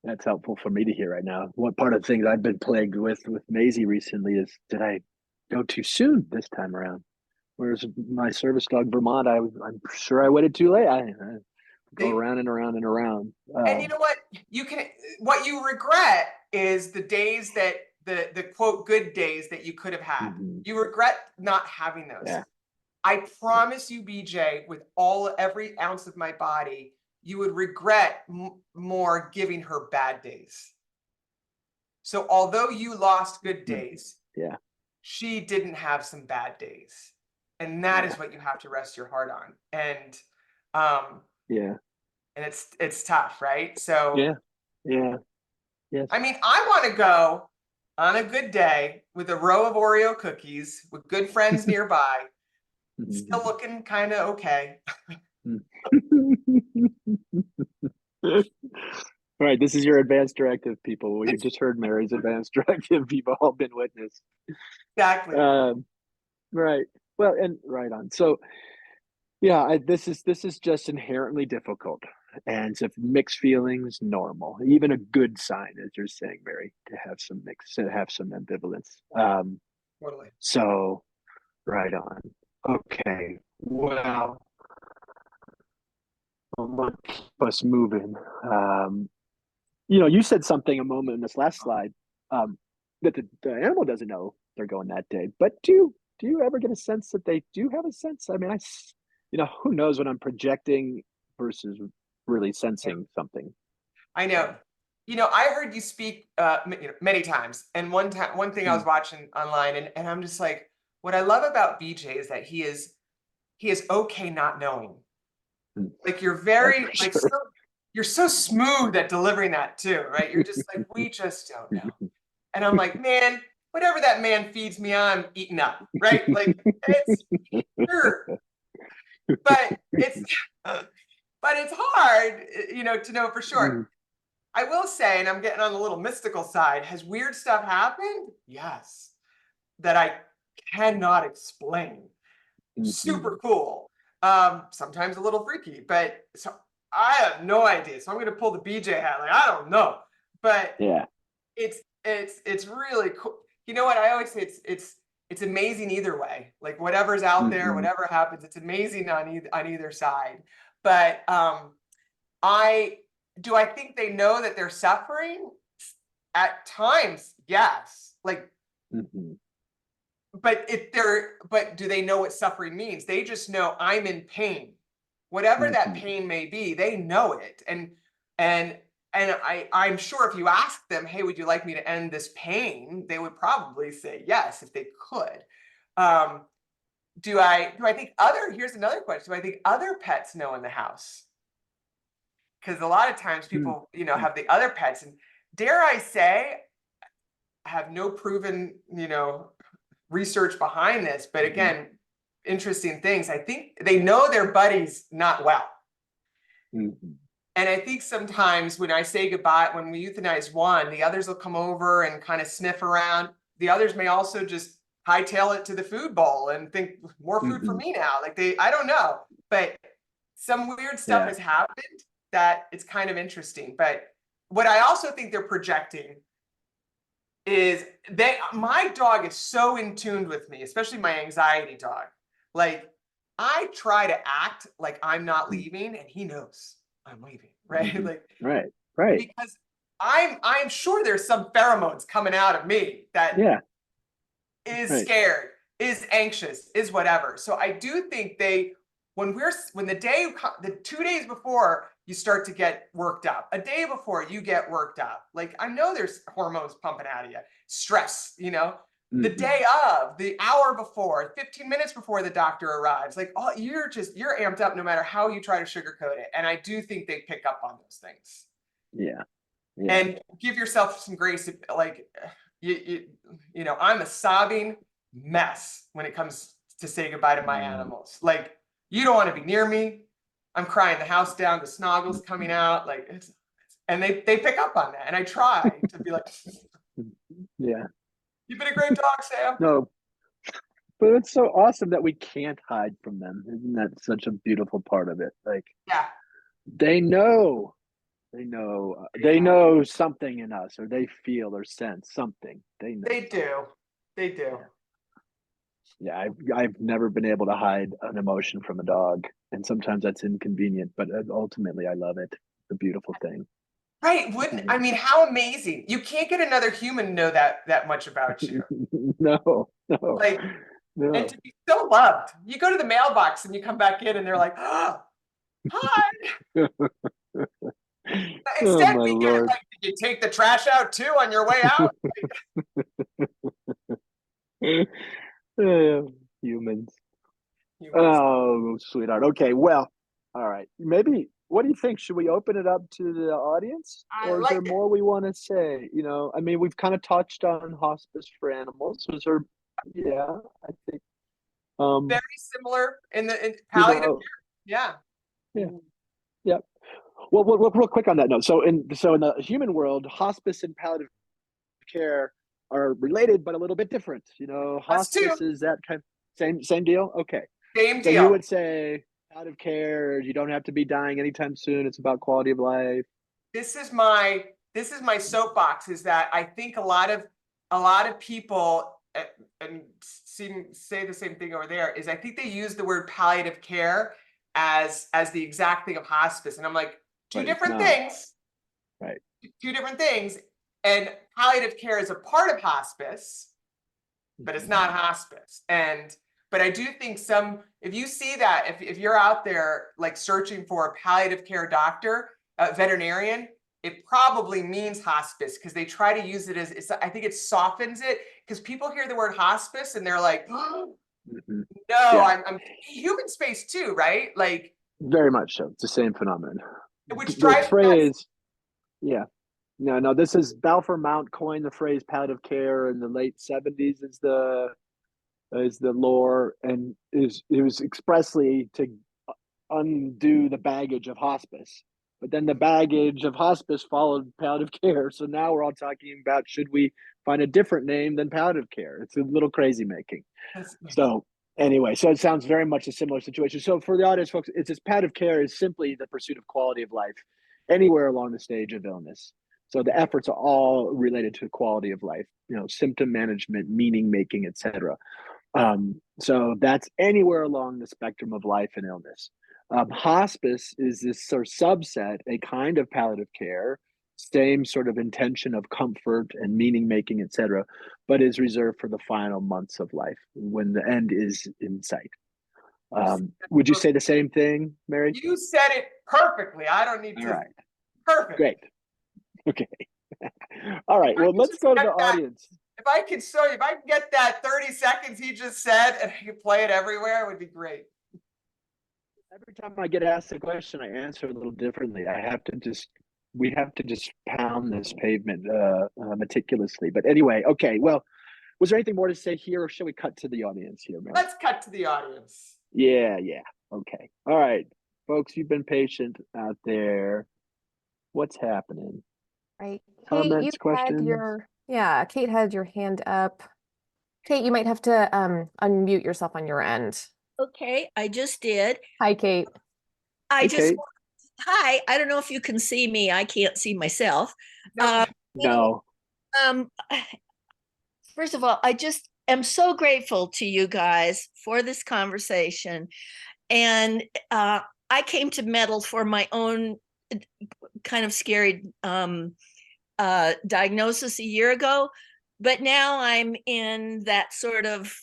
That's helpful for me to hear right now. One part of the things I've been plagued with Maisie recently is, did I go too soon this time around? Whereas my service dog Vermont, I'm sure I waited too late. I go around and around and around.
And you know what? What you regret is the days that the quote good days that you could have had. You regret not having those.
Yeah.
I promise you, BJ, with every ounce of my body, you would regret more giving her bad days. So although you lost good days, she didn't have some bad days. And that is what you have to rest your heart on. And and it's tough, right? So
yes.
I mean, I want to go on a good day with a row of Oreo cookies with good friends nearby, still looking kind of okay.
All right, this is your advance directive, people. We just heard Mary's advance directive. You've all been witness.
Exactly.
Right. Well, and right on. So, yeah, this is just inherently difficult, and so mixed feelings, normal. Even a good sign, as you're saying, Mary, to have some ambivalence.
Totally.
So, right on. Okay. Well, I'm gonna keep us moving. You said something a moment in this last slide that the animal doesn't know they're going that day. But do you ever get a sense that they do have a sense? I mean, who knows what I'm projecting versus really sensing something.
I know. You know, I heard you speak many times, and one thing I was watching online, and I'm just like, what I love about BJ is that he is okay not knowing. Like you're very like
Sure.
you're so smooth at delivering that too, right? You're just like, we just don't know. And I'm like, man, whatever that man feeds me, I'm eating up, right? Like it's sure, but it's hard, you know, to know for sure. I will say, and I'm getting on the little mystical side, has weird stuff happened? Yes, that I cannot explain. Super cool. Sometimes a little freaky, but so I have no idea. So I'm going to pull the BJ hat. Like, I don't know, but
Yeah.
it's really cool. You know what I always say? It's amazing either way. Like whatever's out there, whatever happens, it's amazing on either side. But I think they know that they're suffering? At times, yes. Like, but do they know what suffering means? They just know I'm in pain. Whatever that pain may be, they know it. And I'm sure if you ask them, hey, would you like me to end this pain? They would probably say yes if they could. Do I think here's another question. Do I think other pets know in the house? Because a lot of times people, you know, have the other pets, and dare I say, I have no proven, you know, research behind this, but again, interesting things. I think they know their buddy's not well. And I think sometimes when I say goodbye, when we euthanize one, the others will come over and kind of sniff around. The others may also just hightail it to the food bowl and think more food for me now. Like I don't know, but some weird stuff has happened that it's kind of interesting. But what I also think they're projecting is my dog is so in tune with me, especially my anxiety dog. Like I try to act like I'm not leaving and he knows I'm leaving, right? Like
right.
Because I'm sure there's some pheromones coming out of me that is scared, is anxious, is whatever. So I do think when the 2 days before you start to get worked up, a day before you get worked up, like I know there's hormones pumping out of you, stress, you know, the day of, the hour before, 15 minutes before the doctor arrives, like you're amped up no matter how you try to sugarcoat it. And I do think they pick up on those things.
Yeah.
And give yourself some grace. Like you know, I'm a sobbing mess when it comes to say goodbye to my animals. Like you don't want to be near me. I'm crying the house down, the snoggles coming out, like and they pick up on that. And I try to be like, you've been a great dog, Sam.
No, but it's so awesome that we can't hide from them. Isn't that such a beautiful part of it? Like, they know something in us, or they feel or sense something. They know.
They do.
Yeah, I've never been able to hide an emotion from a dog, and sometimes that's inconvenient, but ultimately I love it. It's a beautiful thing.
Right? I mean, how amazing! You can't get another human to know that much about you.
No.
Like, and to be so loved. You go to the mailbox and you come back in, and they're like, "Oh, hi." Instead, we get like, "Did you take the trash out too on your way out?"
Humans. Oh, sweetheart. Okay, well, all right. Maybe, what do you think? Should we open it up to the audience? Or is there more we want to say? You know, I mean, we've kind of touched on hospice for animals. Was there, I think.
Very similar in palliative care.
Yeah. Well, real quick on that note. So in the human world, hospice and palliative care are related, but a little bit different. You know, hospice is that kind of same deal. Okay.
Same
so
deal.
You would say palliative care, you don't have to be dying anytime soon. It's about quality of life.
This is my soapbox, is that I think a lot of people and say the same thing over there, is I think they use the word palliative care as the exact thing of hospice. And I'm like, two different things.
Right.
Two different things. And palliative care is a part of hospice, but it's not hospice. And But I do think if you see that, if you're out there like searching for a palliative care doctor, veterinarian, it probably means hospice, because they try to use it as, I think it softens it, because people hear the word hospice and they're like, oh,
Mhm.
no,
Yeah.
I'm human space too, right? Like,
Very much so. It's the same phenomenon.
which
The
drives me nuts.
phrase, yeah. No, this is Balfour Mount coined the phrase palliative care in the late 70s is the lore, and it was expressly to undo the baggage of hospice. But then the baggage of hospice followed palliative care. So now we're all talking about, should we find a different name than palliative care? It's a little crazy making. So anyway, so it sounds very much a similar situation. So for the audience, folks, it's this palliative care is simply the pursuit of quality of life anywhere along the stage of illness. So the efforts are all related to quality of life, symptom management, meaning making, etc. So that's anywhere along the spectrum of life and illness. Hospice is this sort of subset, a kind of palliative care, same sort of intention of comfort and meaning making, etc., but is reserved for the final months of life when the end is in sight. Would you say the same thing, Mary?
You said it perfectly. I don't need
All
to.
right.
Perfect.
Great. Okay. All right. Well, let's go to the audience.
If I can get that 30 seconds he just said and I could play it everywhere, it would be great.
Every time I get asked a question, I answer a little differently. We have to just pound this pavement meticulously. But anyway, okay. Well, was there anything more to say here, or shall we cut to the audience here, Mary?
Let's cut to the audience.
Yeah. Okay. All right, folks, you've been patient out there. What's happening?
Right. Kate,
Comments,
you
questions?
Kate had your hand up. Kate, you might have to unmute yourself on your end.
Okay, I just did.
Hi, Kate.
Kate.
Hi, I don't know if you can see me. I can't see myself.
No.
First of all, I just am so grateful to you guys for this conversation. And I came to Mettle for my own kind of scary diagnosis a year ago, but now I'm in that sort of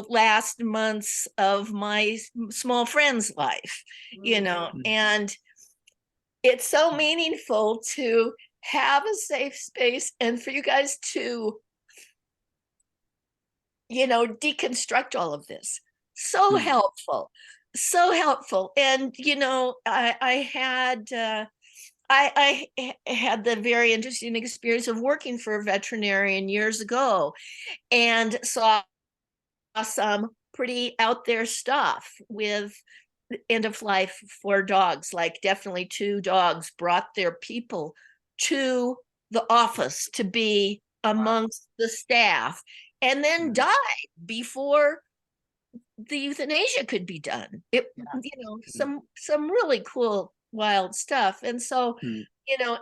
last months of my small friend's life, and it's so meaningful to have a safe space and for you guys to, deconstruct all of this. So helpful. And, I had the very interesting experience of working for a veterinarian years ago and saw some pretty out there stuff with end of life for dogs. Like definitely 2 dogs brought their people to the office to be amongst the staff and then died before the euthanasia could be done. Some really cool, wild stuff. And so,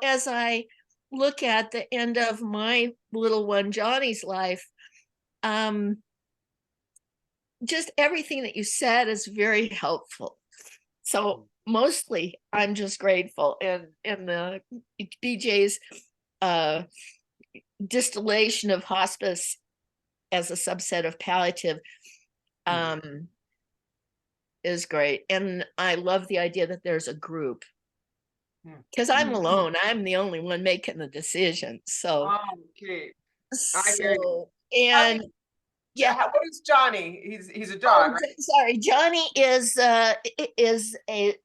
as I look at the end of my little one, Johnny's life, just everything that you said is very helpful. So mostly I'm just grateful. And the BJ's distillation of hospice as a subset of palliative is great. And I love the idea that there's a group, because I'm alone. I'm the only one making the decision. So,
okay.
And yeah,
what is Johnny? He's a dog, right?
Sorry, Johnny is a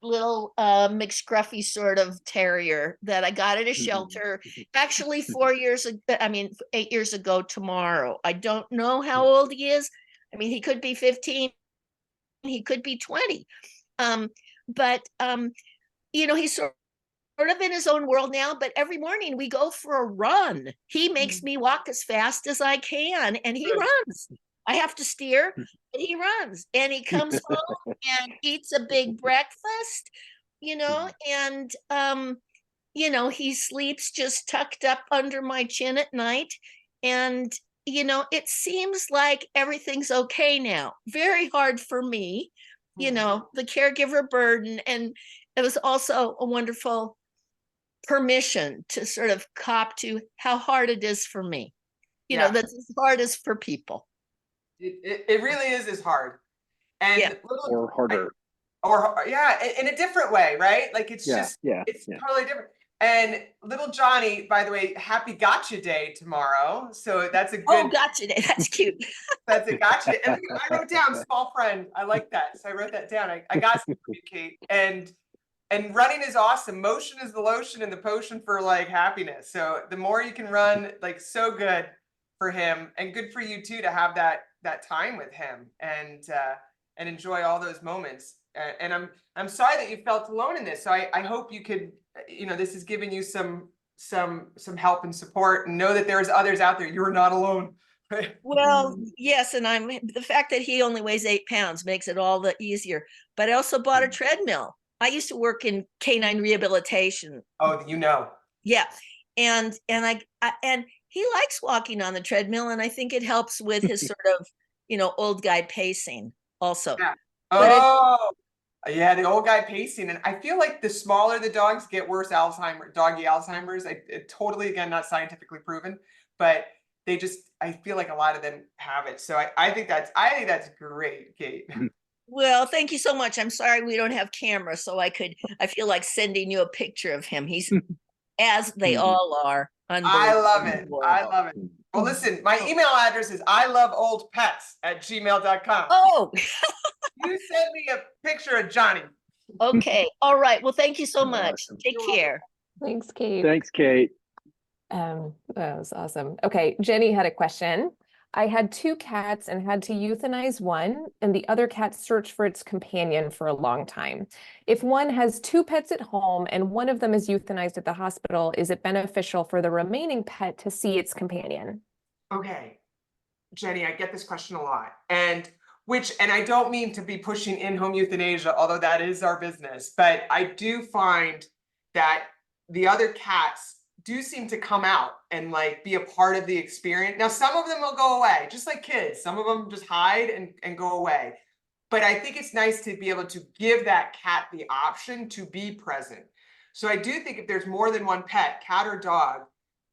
little mixed scruffy sort of terrier that I got at a shelter actually 8 years ago tomorrow. I don't know how old he is. I mean, he could be 15, he could be 20. But he's sort of in his own world now, but every morning we go for a run. He makes me walk as fast as I can, and he runs. I have to steer, but he runs, and he comes home and eats a big breakfast, and he sleeps just tucked up under my chin at night. And it seems like everything's okay now. Very hard for me, the caregiver burden. And it was also a wonderful permission to sort of cop to how hard it is for me. That's as hard as for people.
It really is hard. And
Yeah.
Or harder.
or yeah, in a different way, right? Like it's
Yeah,
just
yeah,
it's
yeah.
totally different. And little Johnny, by the way, happy gotcha day tomorrow. So that's a
Oh,
good
gotcha. That's cute.
that's a gotcha day. And I wrote down small friend. I like that. So I wrote that down. I got some for you, Kate. And running is awesome. Motion is the lotion and the potion for like happiness. So the more you can run, like so good for him and good for you too to have that time with him and enjoy all those moments. And I'm sorry that you felt alone in this. So I hope you could, this has given you some help and support, and know that there's others out there. You're not alone.
Well, yes, and the fact that he only weighs 8 pounds makes it all the easier. But I also bought a treadmill. I used to work in canine rehabilitation.
Oh,
Yeah. And and he likes walking on the treadmill, and I think it helps with his sort of, old guy pacing also.
Yeah.
But
Oh, yeah, the old guy pacing. And I feel like the smaller the dogs get worse doggy Alzheimer's. It totally, again, not scientifically proven, but I feel like a lot of them have it. So I think that's great, Kate.
well, thank you so much. I'm sorry we don't have camera, so I feel like sending you a picture of him. He's as they all are.
I love it. I
Unbelievable.
love it. Well, listen, my email address is iloveoldpets@gmail.com.
Oh,
You send me a picture of Johnny.
okay. All right. Well, thank you so much.
Awesome.
Take care.
Thanks, Kate.
Thanks, Kate.
That was awesome. Okay, Jenny had a question. I had 2 cats and had to euthanize one, and the other cat searched for its companion for a long time. If one has 2 pets at home and one of them is euthanized at the hospital, is it beneficial for the remaining pet to see its companion?
Okay, Jenny, I get this question a lot. And I don't mean to be pushing in-home euthanasia, although that is our business, but I do find that the other cats do seem to come out and like be a part of the experience. Now, some of them will go away, just like kids. Some of them just hide and go away. But I think it's nice to be able to give that cat the option to be present. So I do think if there's more than one pet, cat or dog,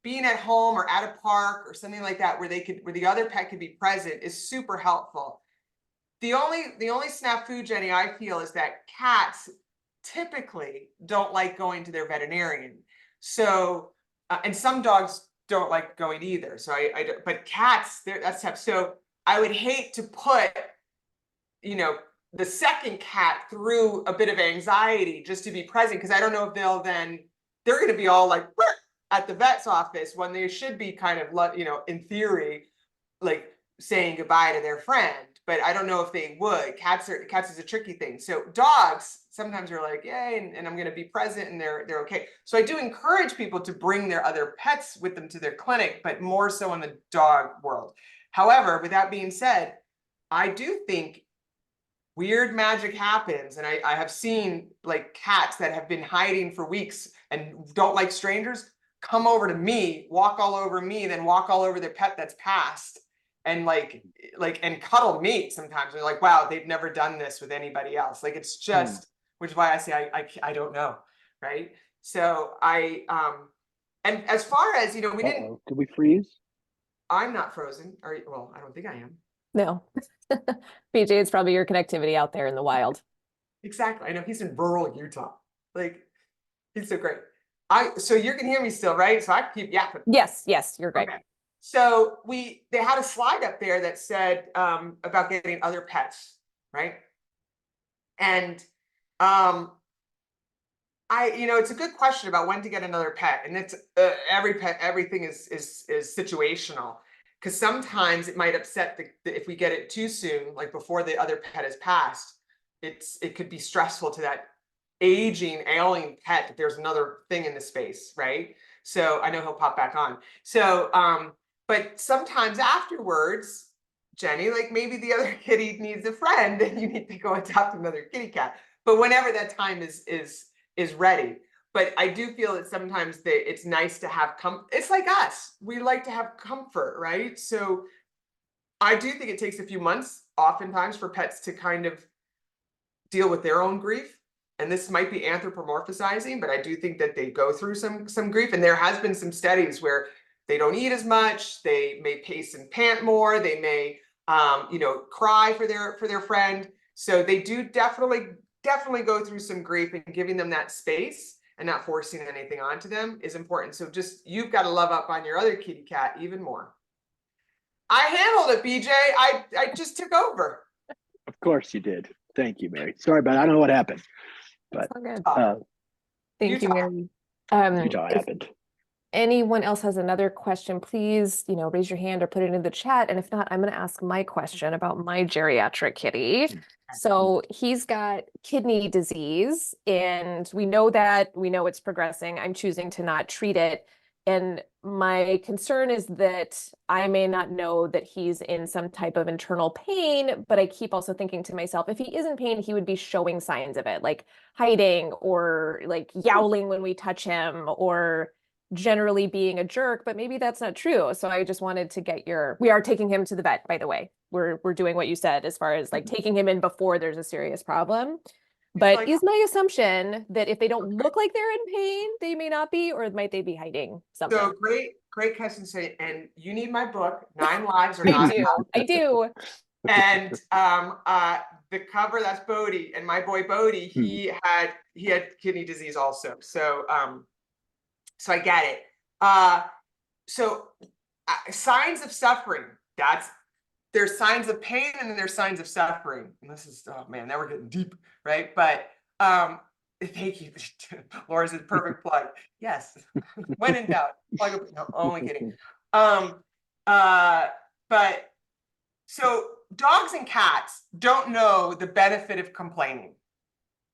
being at home or at a park or something like that where the other pet could be present is super helpful. The only snafu, Jenny, I feel is that cats typically don't like going to their veterinarian. So, and some dogs don't like going either. So but cats, that's tough. So I would hate to put, the second cat through a bit of anxiety just to be present, because I don't know if they're going to be all like at the vet's office when they should be kind of, in theory, like saying goodbye to their friend. But I don't know if they would. Cats is a tricky thing. So dogs sometimes are like, yay, and I'm going to be present, and they're okay. So I do encourage people to bring their other pets with them to their clinic, but more so in the dog world. However, with that being said, I do think weird magic happens. And I have seen like cats that have been hiding for weeks and don't like strangers come over to me, walk all over me, then walk all over their pet that's passed. And and cuddle me sometimes. They're like, wow, they've never done this with anybody else. Like, it's just, which is why I say I don't know, right? So and as far as, we didn't.
Did we freeze?
I'm not frozen. Well, I don't think I am.
No. BJ, it's probably your connectivity out there in the wild.
Exactly. I know he's in rural Utah. Like, he's so great. So you can hear me still, right? So I keep yapping.
Yes, you're great.
Okay. So they had a slide up there that said about getting other pets, right? And it's a good question about when to get another pet, and it's everything is situational, because sometimes it might upset if we get it too soon, like before the other pet has passed. It could be stressful to that aging, ailing pet that there's another thing in the space, right? So I know he'll pop back on. So but sometimes afterwards, Jenny, like maybe the other kitty needs a friend and you need to go adopt another kitty cat. But whenever that time is ready. But I do feel that sometimes it's nice to have it's like us. We like to have comfort, right? So I do think it takes a few months oftentimes for pets to kind of deal with their own grief. And this might be anthropomorphizing, but I do think that they go through some grief. And there has been some studies where they don't eat as much, they may pace and pant more, they may cry for their friend. So they do definitely go through some grief, and giving them that space and not forcing anything onto them is important. So just, you've got to love up on your other kitty cat even more. I handled it, BJ. I just took over.
Of course you did. Thank you, Mary. Sorry, but I don't know what happened. But
It's all good.
Utah.
Thank you, Mary.
Utah
If
happened.
anyone else has another question, please, raise your hand or put it in the chat. And if not, I'm going to ask my question about my geriatric kitty. So he's got kidney disease, and we know it's progressing. I'm choosing to not treat it. And my concern is that I may not know that he's in some type of internal pain, but I keep also thinking to myself, if he is in pain, he would be showing signs of it, like hiding or like yowling when we touch him, or generally being a jerk, but maybe that's not true. So I just wanted to get we are taking him to the vet, by the way. We're doing what you said as far as like taking him in before there's a serious problem. But is my assumption that if they don't look like they're in pain, they may not be, or might they be hiding something?
So great question. And you need my book, 9 Lives Are Not Enough.
I do.
And the cover, that's Bodie, and my boy Bodie, he had kidney disease also. So so I get it. Signs of suffering, there's signs of pain, and then there's signs of suffering. And this is, oh man, now we're getting deep, right? But thank you. Laura said perfect plug. Yes. When in doubt, plug up. No, only kidding. But so dogs and cats don't know the benefit of complaining,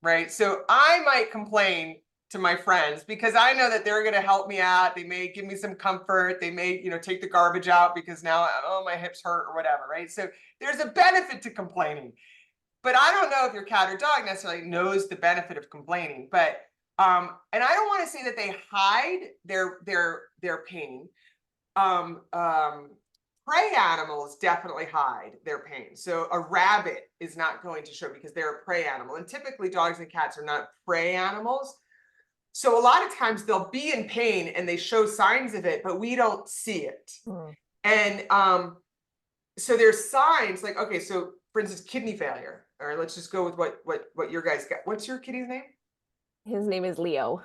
right? So I might complain to my friends because I know that they're going to help me out. They may give me some comfort. They may, take the garbage out because now, my hips hurt or whatever, right? So there's a benefit to complaining. But I don't know if your cat or dog necessarily knows the benefit of complaining. But and I don't want to say that they hide their pain. Prey animals definitely hide their pain. So a rabbit is not going to show because they're a prey animal. And typically dogs and cats are not prey animals. So a lot of times they'll be in pain and they show signs of it, but we don't see it. And so there's signs like, okay, so for instance, kidney failure, or let's just go with what your guys got. What's your kitty's name?
His name is Leo.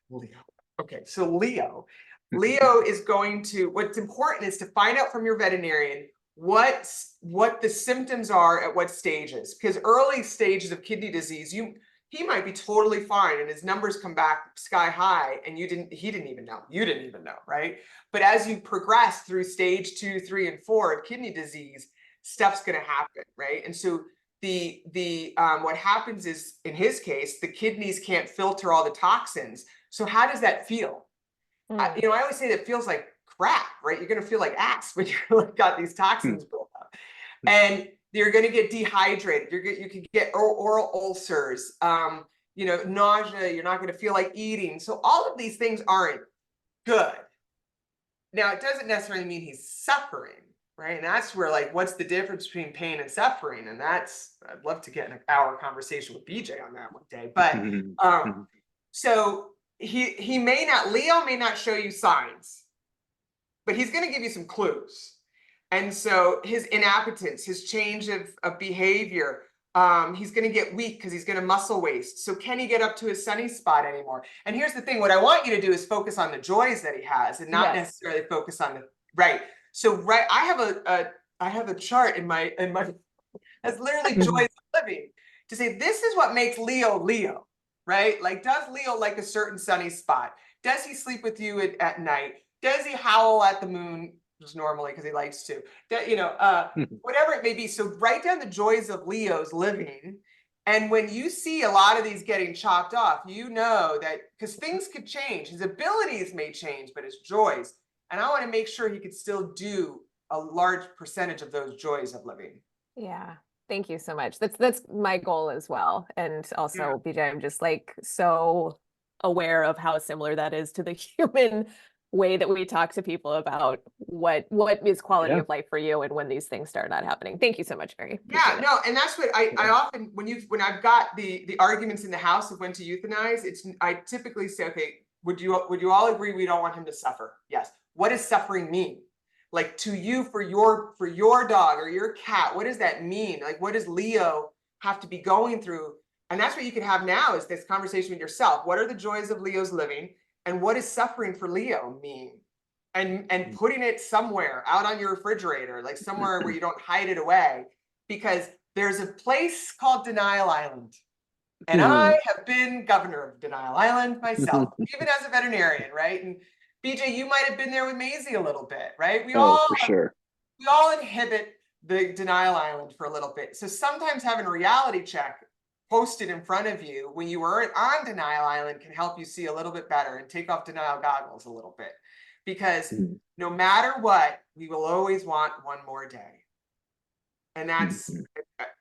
Leo. Okay, so Leo is going to, what's important is to find out from your veterinarian what the symptoms are at what stages, because early stages of kidney disease, he might be totally fine and his numbers come back sky high and he didn't even know, right? But as you progress through stage 2, 3, and 4 of kidney disease, stuff's going to happen, right? And so what happens is, in his case, the kidneys can't filter all the toxins. So how does that feel? I always say that it feels like crap, right? You're going to feel like ass when you're got these toxins built up. And you're going to get dehydrated. You can get oral ulcers, nausea. You're not going to feel like eating. So all of these things aren't good. Now, it doesn't necessarily mean he's suffering, right? And that's where, what's the difference between pain and suffering? And I'd love to get an hour conversation with BJ on that one day. But so Leo may not show you signs, but he's going to give you some clues. And so his inappetence, his change of behavior, he's going to get weak because he's going to muscle waste. So can he get up to his sunny spot anymore? And here's the thing, what I want you to do is focus on the joys that he has and not necessarily focus on right. So I have a chart in my that's literally joys of living to say, this is what makes Leo, right? Like, does Leo like a certain sunny spot? Does he sleep with you at night? Does he howl at the moon just normally because he likes to? Whatever it may be. So write down the joys of Leo's living. And when you see a lot of these getting chopped off, you know that, because things could change. His abilities may change, but his joys. And I want to make sure he could still do a large percentage of those joys of living.
Yeah. Thank you so much. That's my goal as well. And also, BJ, I'm just so aware of how similar that is to the human way that we talk to people about what is quality of life for you and when these things start not happening. Thank you so much, Mary.
And that's what I often, when I've got the arguments in the house of when to euthanize, I typically say, okay, would you all agree we don't want him to suffer? Yes. What does suffering mean? like to you for your dog or your cat, what does that mean? Like, what does Leo have to be going through? And that's what you can have now, is this conversation with yourself. What are the joys of Leo's living, and what does suffering for Leo mean? And putting it somewhere out on your refrigerator, like somewhere where you don't hide it away, because there's a place called Denial Island. And I have been governor of Denial Island myself, even as a veterinarian, right? And BJ, you might have been there with Maisie a little bit, right?
For sure.
We all inhibit the Denial Island for a little bit. So sometimes having a reality check posted in front of you when you were on Denial Island can help you see a little bit better and take off denial goggles a little bit. Because no matter what, we will always want one more day. And that's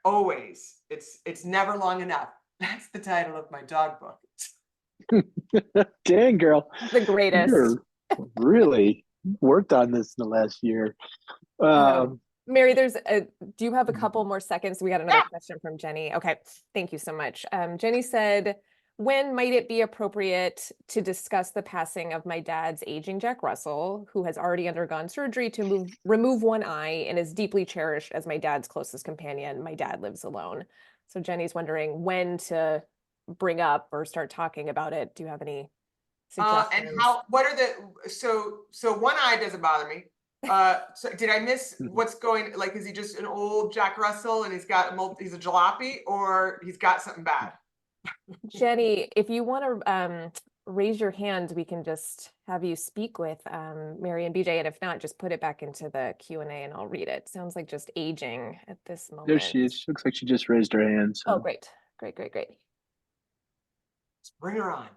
always, it's never long enough. That's the title of my dog book.
Dang, girl.
The greatest.
You're really worked on this in the last year.
Mary, do you have a couple more seconds? We got another question from Jenny. Okay, thank you so much. Jenny said, when might it be appropriate to discuss the passing of my dad's aging Jack Russell, who has already undergone surgery to remove one eye and is deeply cherished as my dad's closest companion? My dad lives alone. So Jenny's wondering when to bring up or start talking about it. Do you have any suggestions?
And what are so one eye doesn't bother me. So did I miss what's going, like, is he just an old Jack Russell and he's a jalopy, or he's got something bad?
Jenny, if you want to raise your hand, we can just have you speak with Mary and BJ, and if not, just put it back into the Q&A and I'll read it. Sounds like just aging at this moment.
There she is. She looks like she just raised her hand. So.
Oh, great. Great.
Let's bring her on.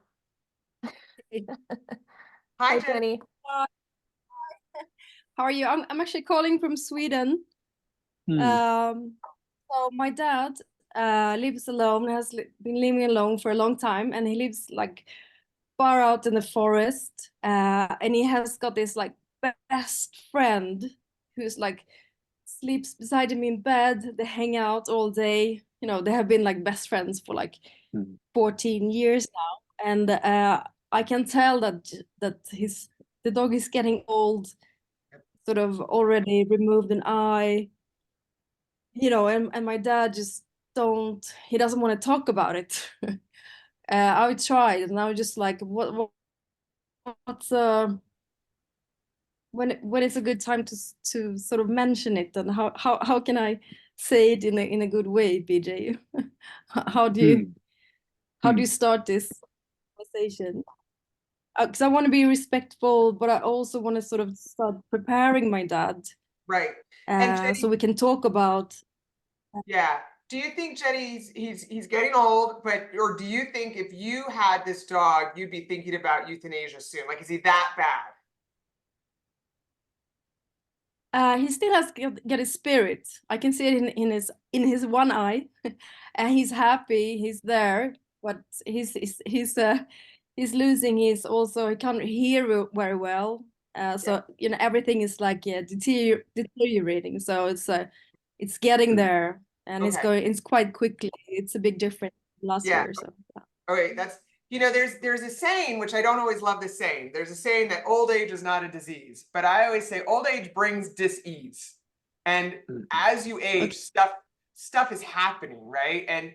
Hi, Jenny.
How are you? I'm actually calling from Sweden. So my dad lives alone, has been living alone for a long time, and he lives like far out in the forest. And he has got this like best friend who's like sleeps beside him in bed. They hang out all day. You know, they have been like best friends for like 14 years now. And I can tell that the dog is getting old, sort of already removed an eye, you know, and my dad just he doesn't want to talk about it. I tried, and I was just like, what's when it's a good time to sort of mention it, and how can I say it in a good way, BJ? How do you start this conversation? Because I want to be respectful, but I also want to sort of start preparing my dad,
right? And Jenny,
so we can talk about.
Yeah. Do you think, Jenny, he's getting old, or do you think if you had this dog, you'd be thinking about euthanasia soon? Like, is he that bad?
He still has got his spirit. I can see it in his one eye, and he's happy. He's there, but he's losing his, also he can't hear very well. So you know, everything is like deteriorating. So it's getting there, and it's quite quickly. It's a big difference last year. So
Okay, that's, you know, there's a saying, which I don't always love this saying. There's a saying that old age is not a disease, but I always say old age brings dis-ease. And as you age, stuff is happening, right? And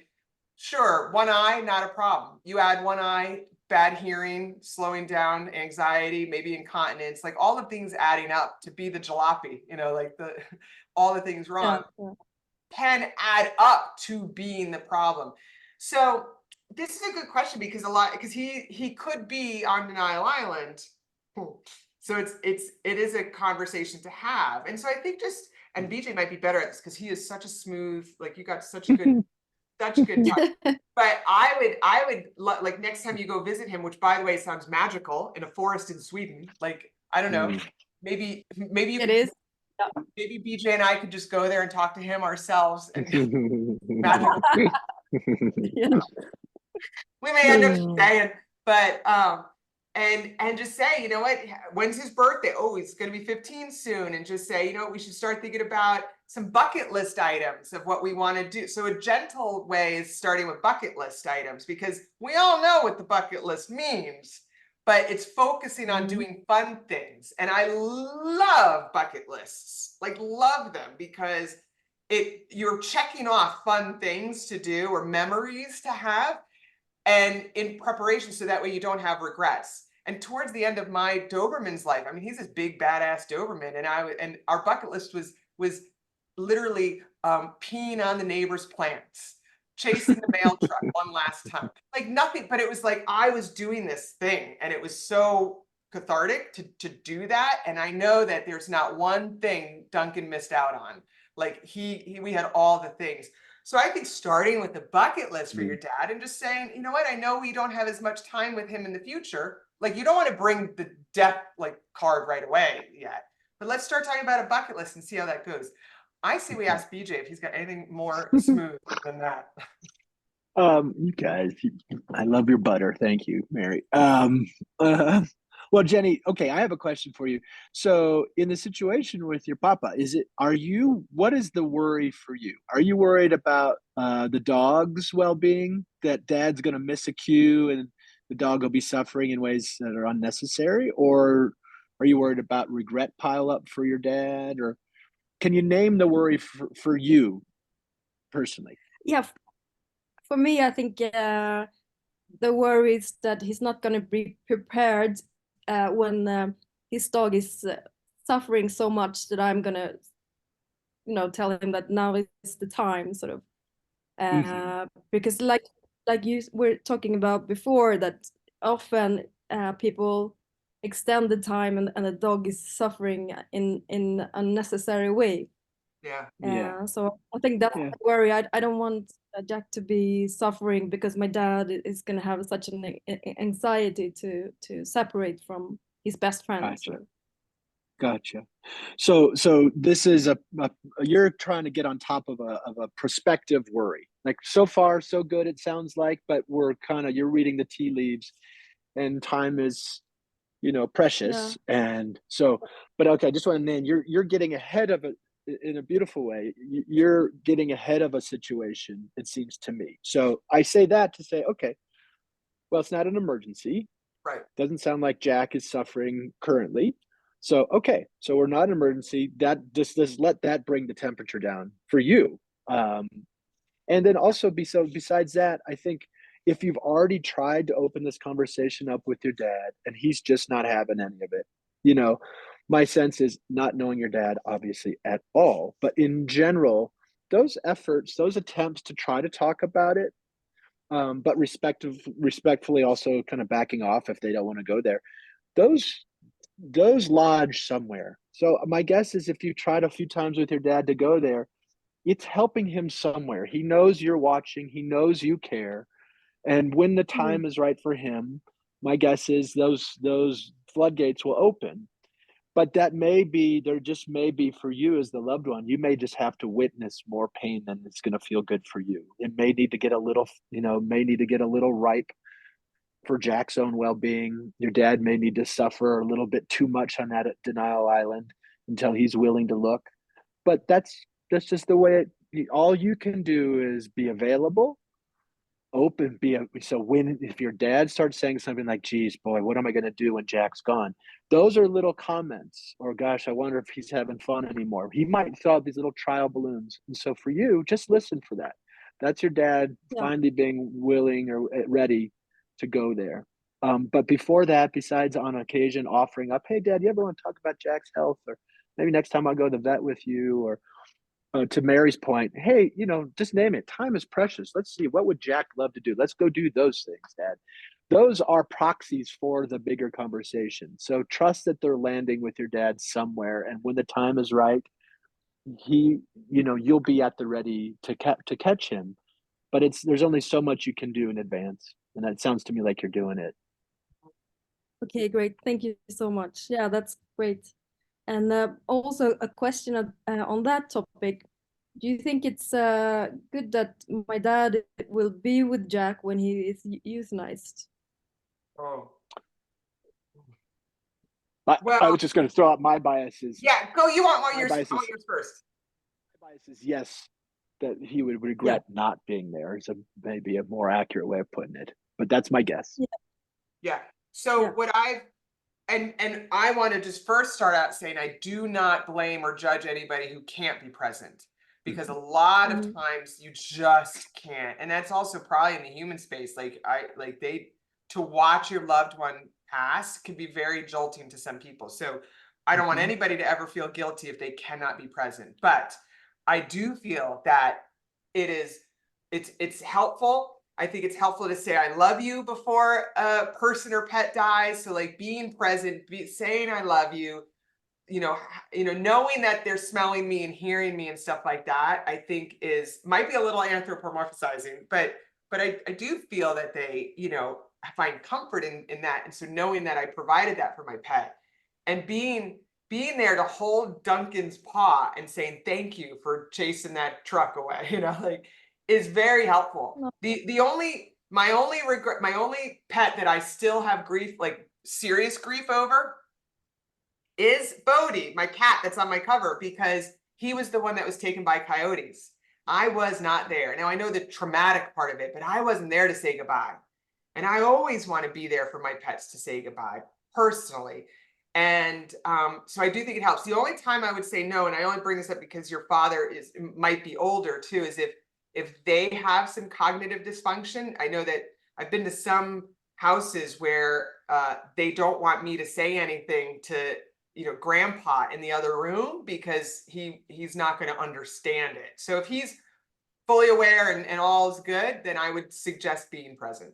sure, one eye, not a problem. You add one eye, bad hearing, slowing down, anxiety, maybe incontinence, like all the things adding up to be the jalopy, you know, like all the things wrong can add up to being the problem. So this is a good question, because he could be on Denial Island. So it is a conversation to have. And so I think and BJ might be better at this because he is such a smooth, like, you got such a good touch. But I would like, next time you go visit him, which by the way sounds magical, in a forest in Sweden, like, I don't know, maybe
it is.
Maybe BJ and I could just go there and talk to him ourselves, and magical. We may end up staying, but and just say, you know what, when's his birthday? Oh, he's going to be 15 soon, and just say, you know what, we should start thinking about some bucket list items of what we want to do. So a gentle way is starting with bucket list items, because we all know what the bucket list means, but it's focusing on doing fun things. And I love bucket lists, like love them, because you're checking off fun things to do or memories to have, and in preparation, so that way you don't have regrets. And towards the end of my Doberman's life, I mean, he's this big badass Doberman, and our bucket list was literally peeing on the neighbor's plants, chasing the mail truck one last time, like nothing, but it was like I was doing this thing, and it was so cathartic to do that. And I know that there's not one thing Duncan missed out on. Like we had all the things. So I think starting with the bucket list for your dad and just saying, you know what, I know we don't have as much time with him in the future. Like, you don't want to bring the death like card right away yet, but let's start talking about a bucket list and see how that goes. I say we ask BJ if he's got anything more smooth than that.
You guys, I love your butter. Thank you, Mary. Well, Jenny, okay, I have a question for you. So in the situation with your papa, what is the worry for you? Are you worried about the dog's well-being, that dad's going to miss a cue and the dog will be suffering in ways that are unnecessary? Or are you worried about regret pile up for your dad? Or can you name the worry for you personally?
Yeah, for me, I think the worry is that he's not going to be prepared when his dog is suffering so much that I'm going to, tell him that now is the time, sort of. Because like you were talking about before, that often people extend the time and the dog is suffering in unnecessary way.
Yeah.
So I think that's the worry. I don't want Jack to be suffering because my dad is going to have such an anxiety to separate from his best friend.
Gotcha. So this is you're trying to get on top of a prospective worry. Like, so far so good, it sounds like, but you're reading the tea leaves, and time is precious. And so, but okay, I just want to name, you're getting ahead of it in a beautiful way. You're getting ahead of a situation, it seems to me. So I say that to say, okay, well, it's not an emergency.
Right.
Doesn't sound like Jack is suffering currently. So, okay, so we're not an emergency. That just let that bring the temperature down for you. And then also, besides that, I think if you've already tried to open this conversation up with your dad and he's just not having any of it, my sense is, not knowing your dad obviously at all, but in general, those efforts, those attempts to try to talk about it, but respectfully also kind of backing off if they don't want to go there, those lodge somewhere. So my guess is, if you tried a few times with your dad to go there, it's helping him somewhere. He knows you're watching, he knows you care, and when the time is right for him, my guess is those floodgates will open. But there just may be, for you as the loved one, you may just have to witness more pain than it's going to feel good for you. It may need to get a little ripe for Jack's own well-being. Your dad may need to suffer a little bit too much on that denial island until he's willing to look. But that's just the way all you can do is be available, open, if your dad starts saying something like, geez, boy, what am I going to do when Jack's gone? Those are little comments, or gosh, I wonder if he's having fun anymore. He might throw out these little trial balloons. And so for you, just listen for that. That's your dad finally being willing or ready to go there. But before that, besides on occasion offering up, hey, Dad, you ever want to talk about Jack's health? Or maybe next time I'll go to the vet with you. Or to Mary's point, hey, just name it. Time is precious. Let's see, what would Jack love to do? Let's go do those things, Dad. Those are proxies for the bigger conversation. So trust that they're landing with your dad somewhere. And when the time is right, you'll be at the ready to catch him. But there's only so much you can do in advance. And that sounds to me like you're doing it.
Okay, great. Thank you so much. Yeah, that's great. And also a question on that topic. Do you think it's good that my dad will be with Jack when he is euthanized?
Oh.
I was just going to throw out my biases.
Yeah, go. You want yours first.
My bias is yes, that he would regret not being there. Is maybe a more accurate way of putting it, but that's my guess.
Yeah. So
Yeah.
what and I want to just first start out saying I do not blame or judge anybody who can't be present, because a lot of
Mhm.
times you just can't. And that's also probably in the human space. To watch your loved one pass can be very jolting to some people. So I don't want
Mhm.
anybody to ever feel guilty if they cannot be present. But I do feel that it's helpful. I think it's helpful to say I love you before a person or pet dies. So like being present, saying I love you, knowing that they're smelling me and hearing me and stuff like that, I think might be a little anthropomorphizing, but I do feel that they, find comfort in that. And so knowing that I provided that for my pet, and being there to hold Duncan's paw and saying thank you for chasing that truck away, is very helpful. My only pet that I still have grief, like serious grief over, is Bodie, my cat that's on my cover, because he was the one that was taken by coyotes. I was not there. Now I know the traumatic part of it, but I wasn't there to say goodbye. And I always want to be there for my pets to say goodbye personally. And so I do think it helps. The only time I would say no, and I only bring this up because your father might be older too, is if they have some cognitive dysfunction. I know that I've been to some houses where they don't want me to say anything to grandpa in the other room because he's not going to understand it. So if he's fully aware and all is good, then I would suggest being present.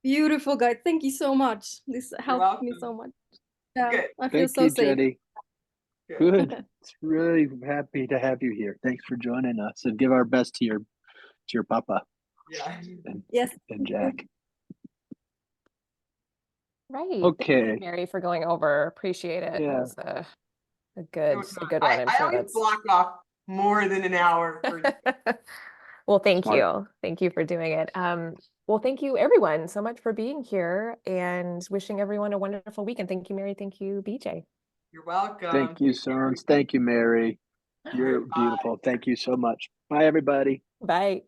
Beautiful, guys. Thank you so much. This helped me
welcome.
so much. Yeah,
Good.
I feel
Thank
so
you,
safe.
Jenny.
Good.
Good. It's really happy to have you here. Thanks for joining us, and give our best to your papa
Yeah.
Yes.
and Jack.
Right. Thank
Okay.
you, Mary, for going over. Appreciate it.
Yeah.
That was a good one. I'm
I
sure
always
that's
block off more than an hour for
well, thank
Smart.
you. Thank you for doing it. Well, thank you everyone so much for being here, and wishing everyone a wonderful weekend. Thank you, Mary. Thank you, BJ.
You're welcome.
Thank you, Sons. Thank you, Mary.
All
You're
right, bye.
beautiful. Thank you so much. Bye, everybody.
Bye.